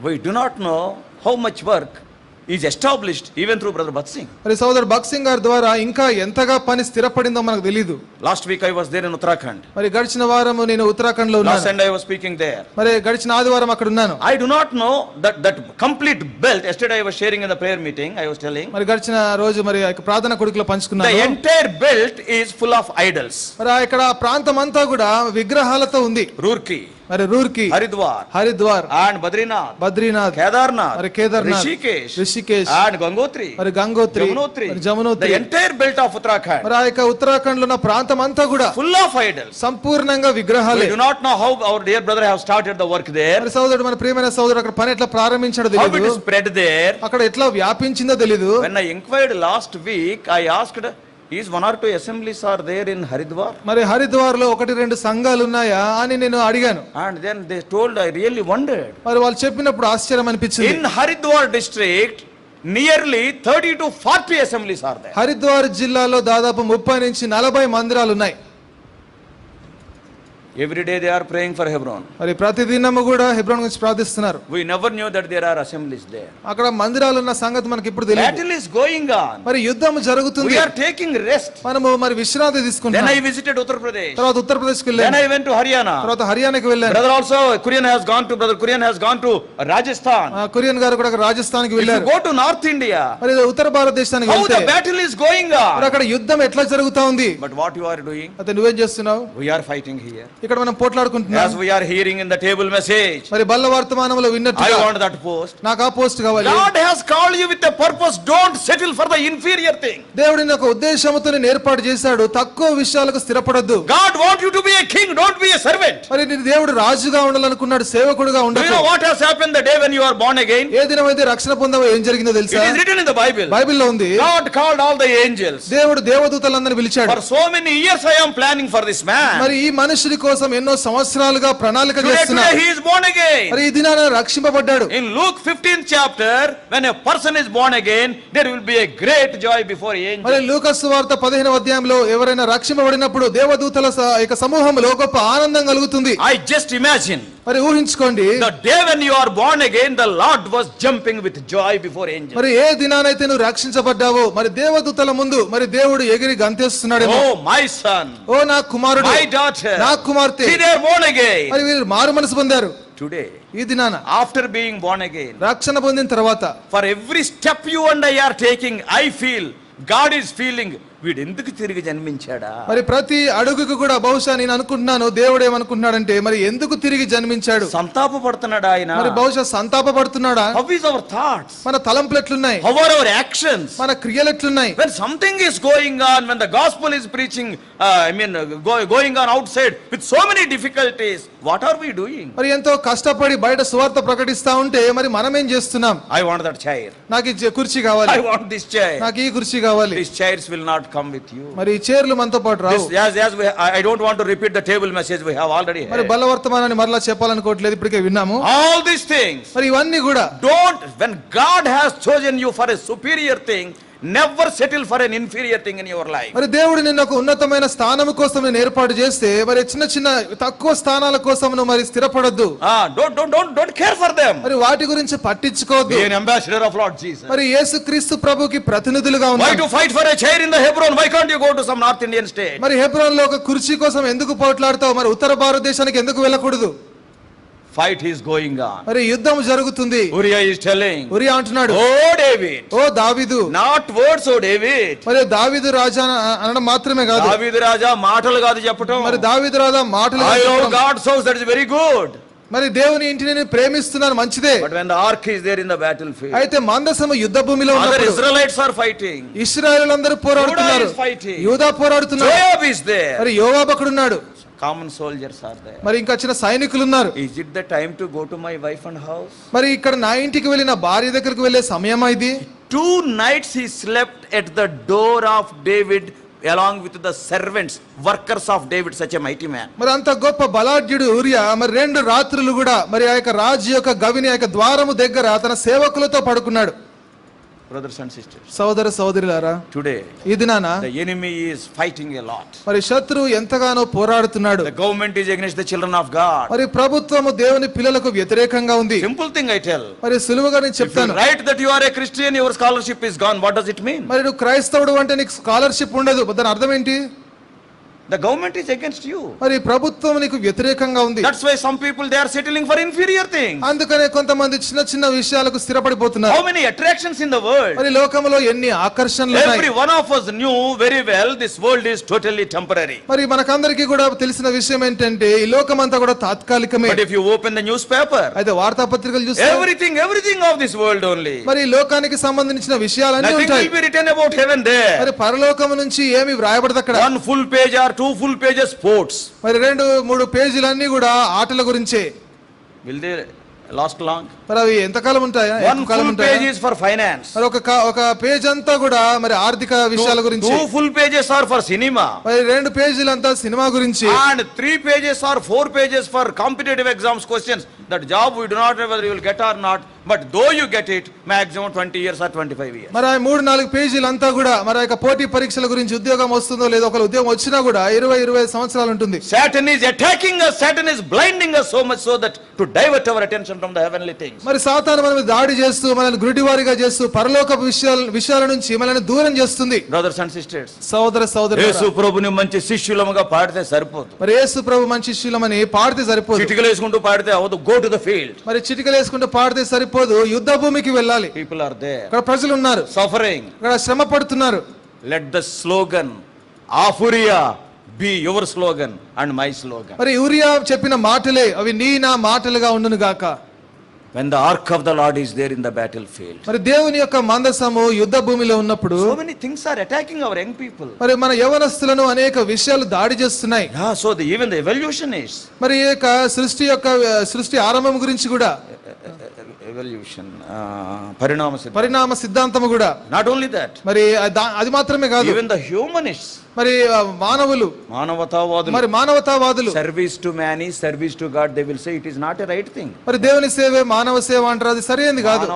We do not know how much work is established even through Brother Bhat Singh. మరి సోదరు భగత్ సింగ్ గారి ద్వారా ఇంకా ఎంతగా పని స్థిరపడిందో మనకు తెలియదు. Last week I was there in Uttarakhand. మరి గడిచిన వారం నేను ఉత్తరాఖండ్ లో Last ఉన్నాను. Sunday I was speaking there. మరి గడిచిన ఆదివారం అక్కడ ఉన్నాను. I do not know that complete belt. Yesterday I was sharing in the prayer meeting. I was telling మరి గడిచిన రోజు మరి ఆ యొక్క ప్రార్థన కొడుకులో the పంచుకున్నాను. entire belt is full of idols. మరి ఇక్కడ ఆ ప్రాంతం అంతా కూడా విగ్రహాలతో ఉంది. Roorkee, మరి Roorkee, Haridwar, Haridwar, and Badrinath, Badrinath, Kedarnath, మరి కేదార్నాథ్, Rishikesh, and Gangotri, మరి గంగోత్రి, Yamunotri. మరి జమునోత్రి. The entire belt of Uttarakhand మరి ఆ యొక్క ఉత్తరాఖండ్ లో ఉన్న ప్రాంతం అంతా కూడా full of idols. సంపూర్ణంగా We విగ్రహాలే. do not know how our dear brother have started the work there. మరి సోదరుడు, మన ప్రియమైన సోదరుడు అక్కడ పని ఎట్లా ప్రారంభించాడో How it తెలియదు. spread there. అక్కడ ఎట్లా వ్యాపించిందో తెలీదు. When I inquired last week, I asked, is one or two assemblies are there in Haridwar? మరి హరిద్వార్ లో 1-2 సంఘాలు ఉన్నాయా అని నేను అడిగాను. And then they told, I really wondered. మరి వాళ్ళు చెప్పినప్పుడు ఆశ్చర్యం అనిపించింది. In Haridwar district, nearly 30 to 40 assemblies are there. Haridwar జిల్లాలో దాదాపు 30 నుంచి 40 మందిరాలు ఉన్నాయి. Every day they are praying for Hebron. మరి ప్రతిదినము కూడా హెబ్రోన్ గురించి ప్రార్థిస్తున్నారు. We never knew that there are assemblies there. అక్కడ మందిరాలు ఉన్న సంగతి మనకి ఇప్పుడు తెలియదు. Battle is going on. మరి యుద్ధం జరుగుతుంది. We are taking rest. మనము మరి విశ్రాంతి Then తీసుకుంటున్నాం. I visited Uttar Pradesh. తర్వాత ఉత్తరప్రదేశ్ కి Then వెళ్ళాను. I went to Haryana. తర్వాత హర్యానాకి వెళ్ళాను. Brother also, Brother Kurian has gone to Rajasthan. Kurian గారు కూడా రాజస్థాన్ కి If you వెళ్ళారు. go to North India, మరి ఉత్తర భారతదేశానికి how వెళ్తే the battle is going మరి on. అక్కడ యుద్ధం ఎట్లా జరుగుతా ఉంది? But what you are doing? అయితే నువ్వేం చేస్తున్నావు? We are fighting here. ఇక్కడ మనం పోట్లాడుకుంటున్నాం. As we are hearing in the table message, మరి బల్ల వర్తమానంలో I విన్నట్టుగా want that post. నాకు ఆ పోస్ట్ కావాలి. God has called you with a purpose. Don't settle for the inferior thing. దేవుడు ఒక ఉద్దేశంతో నేను ఏర్పాటు చేశాడు. తక్కువ విషయాలకు స్థిరపడద్దు. God wants you to be a king, don't be a servant. మరి నీ దేవుడు రాజుగా ఉండాలనుకున్నాడు, సేవకుడుగా Do you ఉండదు. know what has happened the day when you are born again? ఏ దినమైతే రక్షణ పొందావో ఏం జరిగిందో It తెలుసా? is written in the Bible. బైబిల్లో ఉంది. God called all the angels. దేవుడు దేవదూతలందరిని పిలిచాడు. For so many years I am planning for this man. మరి ఈ మనుషుడి కోసం ఎన్నో సంవత్సరాలుగా ప్రణాళిక Today చేస్తున్నాడు. he is born again. మరి ఈ దినాన రక్షింపబడ్డాడు. In Luke 15th chapter, when a person is born again, there will be a great joy before angels. మరి లూకాసు వార్త 15వ అధ్యాయంలో ఎవరైనా రక్షింపబడినప్పుడు దేవదూతల యొక్క సమూహంలో గొప్ప ఆనందం కలుగుతుంది. I just imagine మరి ఊహించుకోండి, the day when you are born again, the Lord was jumping with joy before angels. మరి ఏ దినానైతే నువ్వు రక్షించబడ్డావో మరి దేవదూతల ముందు మరి దేవుడు ఎగిరి గంతేస్తున్నాడేమో. Oh my son, ఓ నా కుమారుడు, my daughter, నా కుమార్తె, see they are born again. మరి వీరు మారు మనసు పొందారు. Today, ఈ దినాన after being born again, రక్షణ పొందిన తర్వాత for every step you and I are taking, I feel God is feeling, వీడు ఎందుకు తిరిగి జన్మించాడా? మరి ప్రతి అడుగుకు కూడా బహుశా నేను అనుకుంటున్నాను దేవుడు ఏమనుకుంటున్నాడంటే మరి ఎందుకు తిరిగి జన్మించాడు? సంతాపపడుతున్నాడా ఆయన? మరి బహుశా సంతాపపడుతున్నాడా? How is our thoughts? మన తలంపులు ఎట్లున్నాయి? How are our actions? మన క్రియలు ఎట్లున్నాయి? When something is going on, when the gospel is preaching, going on outside with so many difficulties, what are we doing? మరి ఎంతో కష్టపడి బయట సువార్త ప్రకటిస్తా ఉంటే మరి మనం ఏం చేస్తున్నాం? I want that chair. నాకు ఈ కుర్చీ కావాలి, I want this chair. నాకు ఈ కుర్చీ కావాలి. These chairs will not come with you. మరి ఈ చైర్లు మనతో పాటు రావు. I don't want to repeat the table message we have already మరి heard. బలవర్తమానాన్ని మరలా చెప్పాలనుకోవట్లేదు, ఇప్పటికే విన్నాము. All these things. మరి ఇవన్నీ కూడా When God has chosen you for a superior thing, never settle for an inferior thing in your life. మరి దేవుడు నిన్ను ఒక ఉన్నతమైన స్థానం కోసం నేను ఏర్పాటు చేస్తే మరి చిన్న చిన్న తక్కువ స్థానాల కోసం నువ్వు మరి స్థిరపడొద్దు. Don't care for them. మరి వాటి గురించి పట్టించుకోవద్దు. Be an ambassador of Lord Jesus. మరి యేసుక్రీస్తు ప్రభుకి ప్రతినిధులుగా Why ఉన్నాం. to fight for a chair in the Hebron? Why can't you go to some North Indian state? మరి హెబ్రోన్ లో ఒక కుర్చీ కోసం ఎందుకు పోట్లాడతావు? మరి ఉత్తర భారతదేశానికి ఎందుకు వెళ్ళకూడదు? Fight is going on. మరి యుద్ధం జరుగుతుంది. Uriah is telling, ఉరియా అంటున్నాడు, oh David, ఓ దావీదు. not words, oh David. మరి దావీదు రాజా అనడం మాత్రమే కాదు, దావీదు రాజా మాటలు కాదు చెప్పటం. మరి దావీదు రాజా మాటలు I కాదు love చెప్పడం. God's house, that is very good. మరి దేవుని ఇంటిని నేను ప్రేమిస్తున్నాను, మంచిదే. But when the ark is there in the battlefield, అయితే మందసము యుద్ధ భూమిలో other ఉన్నప్పుడు Israelites are fighting. ఇశ్రాయేలులందరూ పోరాడుతున్నారు, Judah is fighting. యూదా పోరాడుతున్నారు, Joab is there. మరి యోవాబు అక్కడ ఉన్నాడు, Common soldiers are there. మరి ఇంకా చిన్న సైనికులు ఉన్నారు. Is it the time to go to my wife and house? మరి ఇక్కడ నా ఇంటికి వెళ్ళి నా భార్య దగ్గరికి వెళ్ళే సమయమా ఇది? 2 nights he slept at the door of David along with the servants, workers of David, such a mighty man. మరి అంత గొప్ప బలాఢ్యుడు ఊరియా మరి 2 రాత్రులు కూడా మరి ఆ యొక్క రాజు యొక్క గవిని యొక్క ద్వారము దగ్గర తన సేవకులతో పడుకున్నాడు. Brothers and sisters, సోదర సోదరులారా, today ఈ దినాన the enemy is fighting a lot. మరి శత్రువు ఎంతగానో పోరాడుతున్నాడు. The government is against the children of God. మరి ప్రభుత్వము దేవుని పిల్లలకు వ్యతిరేకంగా ఉంది. Simple thing I tell. మరి సులువుగా నేను If you చెప్తాను, write that you are a Christian, your scholarship is gone. What does it mean? మరి నువ్వు క్రైస్తవుడు అంటే నీకు స్కాలర్షిప్ ఉండదు, దాని అర్థం ఏంటి? The government is against you. మరి ప్రభుత్వం నీకు వ్యతిరేకంగా ఉంది. That's why some people they are settling for inferior things. అందుకనే కొంతమంది చిన్న చిన్న విషయాలకు స్థిరపడిపోతున్నారు. How many attractions in the world? మరి లోకంలో ఎన్ని ఆకర్షణలు ఉన్నాయి. Every one of us knew very well this world is totally temporary. మరి మనకందరికీ కూడా తెలిసిన విషయం ఏంటంటే ఈ లోకమంతా కూడా తాత్కాలికమే. But if you open the newspaper, అయితే వార్తాపత్రికలు చూస్తే everything of this world only. మరి ఈ లోకానికి సంబంధించిన విషయాలన్నీ Nothing ఉంటాయి. will be written about heaven there. మరి పరలోకం నుంచి ఏమి వ్రాయబడదు అక్కడ. 1 full page or 2 full pages sports. మరి 2-3 పేజీలన్నీ కూడా ఆటల గురించే. Will they last long? మరి అవి ఎంతకాలం ఉంటాయా? 1 full page is for finance. మరి ఒక పేజ్ అంతా కూడా మరి ఆర్థిక విషయాల గురించి. 2 full pages are for cinema. మరి 2 పేజీలంతా సినిమా గురించి. And 3 pages or 4 pages for competitive exams questions. That job we do not know whether you will get or not, but though you get it, maximum 20 years or 25 years. మరి 3-4 పేజీలంతా కూడా మరి యొక్క పోటీ పరీక్షల గురించి ఉద్యోగం వస్తుందో లేదో, ఒకవేళ ఉద్యోగం వచ్చినా కూడా 20-25 సంవత్సరాలు ఉంటుంది. Satan is attacking us, Satan is blinding us so much so that to divert our attention from the heavenly things. మరి సాతాను మన మీద దాడి చేస్తూ మనల్ని గుడ్డివారిగా చేస్తూ పరలోక విషయాల నుంచి మనల్ని దూరం చేస్తుంది. Brothers and sisters, సోదర సోదరులారా, యేసు ప్రభుని మంచి శిష్యులముగా పాడితే సరిపోదు. మరి యేసు ప్రభు మంచి శిష్యులమని పాడితే సరిపోదు. చిటికలు వేసుకుంటూ పాడితే అవదు. Go to the field. మరి చిటికలు వేసుకుంటూ పాడితే సరిపోదు, యుద్ధ భూమికి వెళ్ళాలి. People are there. అక్కడ ప్రజలు ఉన్నారు, Suffering. అక్కడ శ్రమ పడుతున్నారు. Let the slogan of Uriah be your slogan and my slogan. మరి ఊరియా చెప్పిన మాటలే అవి నీ నా మాటలుగా ఉండును గాక. When the ark of the Lord is there in the battlefield, మరి దేవుని యొక్క మందసము యుద్ధ భూమిలో ఉన్నప్పుడు so many things are attacking our young people. మరి మన యవనస్తులను అనేక విషయాలు దాడి చేస్తున్నాయి. Yeah, so even the evolution is మరి ఈ యొక్క సృష్టి ఆరంభం గురించి కూడా evolution, పరిణామ సిద్ధాంతము కూడా. Not only that, మరి అది మాత్రమే కాదు, even the humanists, మరి మానవులు, మానవతావాదులు, service to man is service to God, they will say it is not a right thing. మరి దేవుని సేవే మానవ సేవ అంటారు, అది సరైనది కాదు.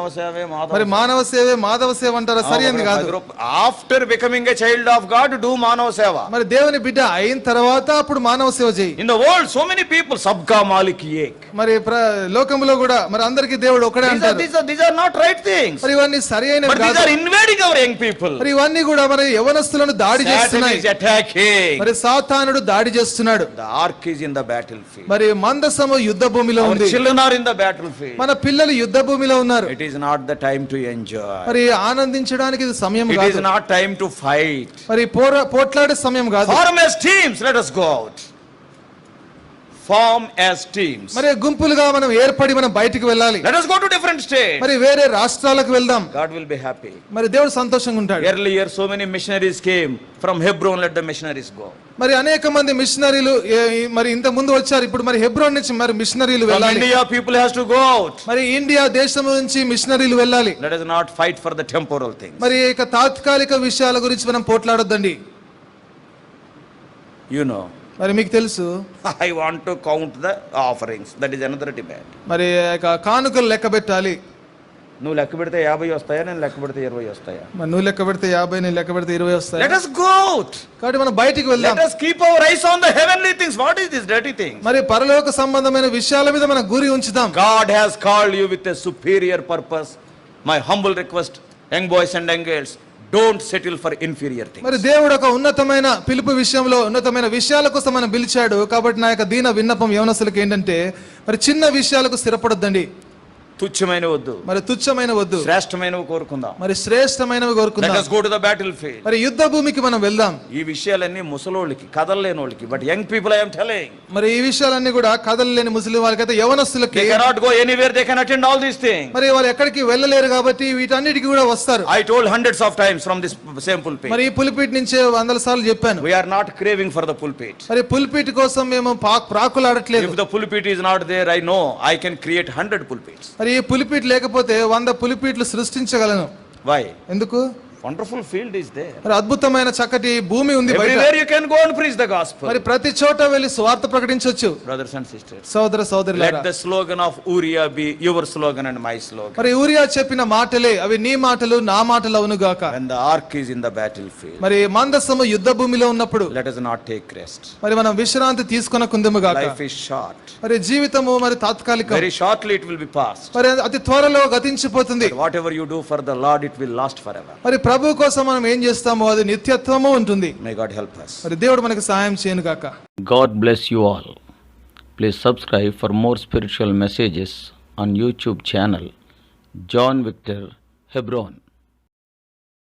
మరి మానవ సేవే మాధవ సేవ అంటారు, సరైనది కాదు. After becoming a child of God, do మానవ సేవ. మరి దేవుని బిడ్డ అయిన తర్వాత అప్పుడు మానవ సేవ చేయి. In the world so many people సబ్కా మాలిక్ ఏక్. మరి లోకంలో కూడా మరి అందరికీ దేవుడు ఒకడే అంటారు. These are not right things. మరి ఇవన్నీ సరైనవి కాదు. But these are invading our young people. మరి ఇవన్నీ కూడా మరి యవనస్తులను దాడి చేస్తున్నాయి. Attacking. మరి సాతానుడు దాడి చేస్తున్నాడు. The ark is in the battlefield. మరి మందసము యుద్ధ భూమిలో ఉంది. Our children are in the battlefield. మన పిల్లలు యుద్ధ భూమిలో ఉన్నారు. It is not the time to enjoy. మరి ఆనందించడానికి ఇది సమయం కాదు. It is not time to fight. మరి పోట్లాడే సమయం కాదు. Form as teams, let us go out. Form as teams. మరి గుంపులుగా మనం ఏర్పడి మనం బయటికి వెళ్ళాలి. Let us go to different states. మరి వేరే రాష్ట్రాలకు వెళ్దాం. God will be happy. మరి దేవుడు సంతోషంగా ఉంటాడు. Earlier so many missionaries came from Hebron, let the missionaries go. మరి అనేక మంది మిషనరీలు మరి ఇంత ముందు వచ్చారు, ఇప్పుడు మరి హెబ్రోన్ నుంచి మరి మిషనరీలు వెళ్ళాలి. From India people has to go out. మరి ఇండియా దేశం నుంచి మిషనరీలు వెళ్ళాలి. Let us not fight for the temporal things. మరి ఇక తాత్కాలిక విషయాల గురించి మనం పోట్లాడొద్దండి. You know, మరి మీకు తెలుసు, I want to count the offerings, that is another debate. మరి కానుకలు లెక్క పెట్టాలి. నువ్వు లెక్క పెడితే 50 వస్తాయా, నేను లెక్క పెడితే 20 వస్తాయా? మరి నువ్వు లెక్క పెడితే 50, నేను లెక్క పెడితే 20 వస్తాయి. Let us go out. కాబట్టి మనం బయటికి వెళ్దాం. Let us keep our eyes on the heavenly things. What is this dirty thing? మరి పరలోక సంబంధమైన విషయాల మీద మన గురి ఉంచుదాం. God has called you with a superior purpose. My humble request, young boys and young girls, don't settle for inferior things. మరి దేవుడు ఒక ఉన్నతమైన పిలుపు విషయంలో ఉన్నతమైన విషయాల కోసం మనం పిలిచాడు. కాబట్టి నా యొక్క దీన విన్నపం యవనస్తులకు ఏంటంటే, మరి చిన్న విషయాలకు స్థిరపడొద్దండి. తుచ్చమైన వద్దు, మరి తుచ్చమైన వద్దు, శ్రేష్టమైనవి కోరుకుందాం. మరి శ్రేష్టమైనవి కోరుకుందాం. Let us go to the battlefield. మరి యుద్ధ భూమికి మనం వెళ్దాం. ఈ విషయాలన్నీ ముసలోళ్ళకి, కదలలేనోళ్ళకి, but young people I am telling, మరి ఈ విషయాలన్నీ కూడా కదలలేని ముస్లిం వాళ్ళకైతే యవనస్తులకి, they cannot go anywhere, they can attend all these things. మరి వాళ్ళు ఎక్కడికి వెళ్ళలేరు కాబట్టి వీటన్నిటికి కూడా వస్తారు. I told hundreds of times from this same pulpit. మరి ఈ పుల్పిట్ నుంచే 100 సార్లు చెప్పాను. We are not craving for the pulpit. మరి పుల్పిట్ కోసం మేము ప్రాకులాడట్లేదు. If the pulpit is not there, I know I can create 100 pulpits. మరి ఈ పుల్పిట్ లేకపోతే 100 పుల్పిట్లు సృష్టించగలను. Why? ఎందుకు? Wonderful field is there. మరి అద్భుతమైన చక్కటి భూమి ఉంది బయట. Everywhere you can go and preach the gospel. మరి ప్రతి చోట వెళ్ళి సువార్త ప్రకటించొచ్చు. Brothers and sisters, సోదర సోదరులారా, let the slogan of Uriah be your slogan and my slogan. మరి ఊరియా చెప్పిన మాటలే అవి నీ మాటలు నా మాటలు అవును గాక. When the ark is in the battlefield, మరి మందసము యుద్ధ భూమిలో ఉన్నప్పుడు let us not take rest. మరి మనం విశ్రాంతి తీసుకొనకుందుము గాక. Life is short. మరి జీవితము మరి తాత్కాలికం. Very shortly it will be past. మరి అతి త్వరలో గతించిపోతుంది. But whatever you do for the Lord, it will last forever. మరి ప్రభు కోసం మనం ఏం చేస్తామో అది నిత్యత్వము ఉంటుంది. May God help us. మరి దేవుడు మనకు సహాయం చేయను గాక. God bless you all. Please subscribe for more spiritual messages on YouTube channel John Victor Hebron.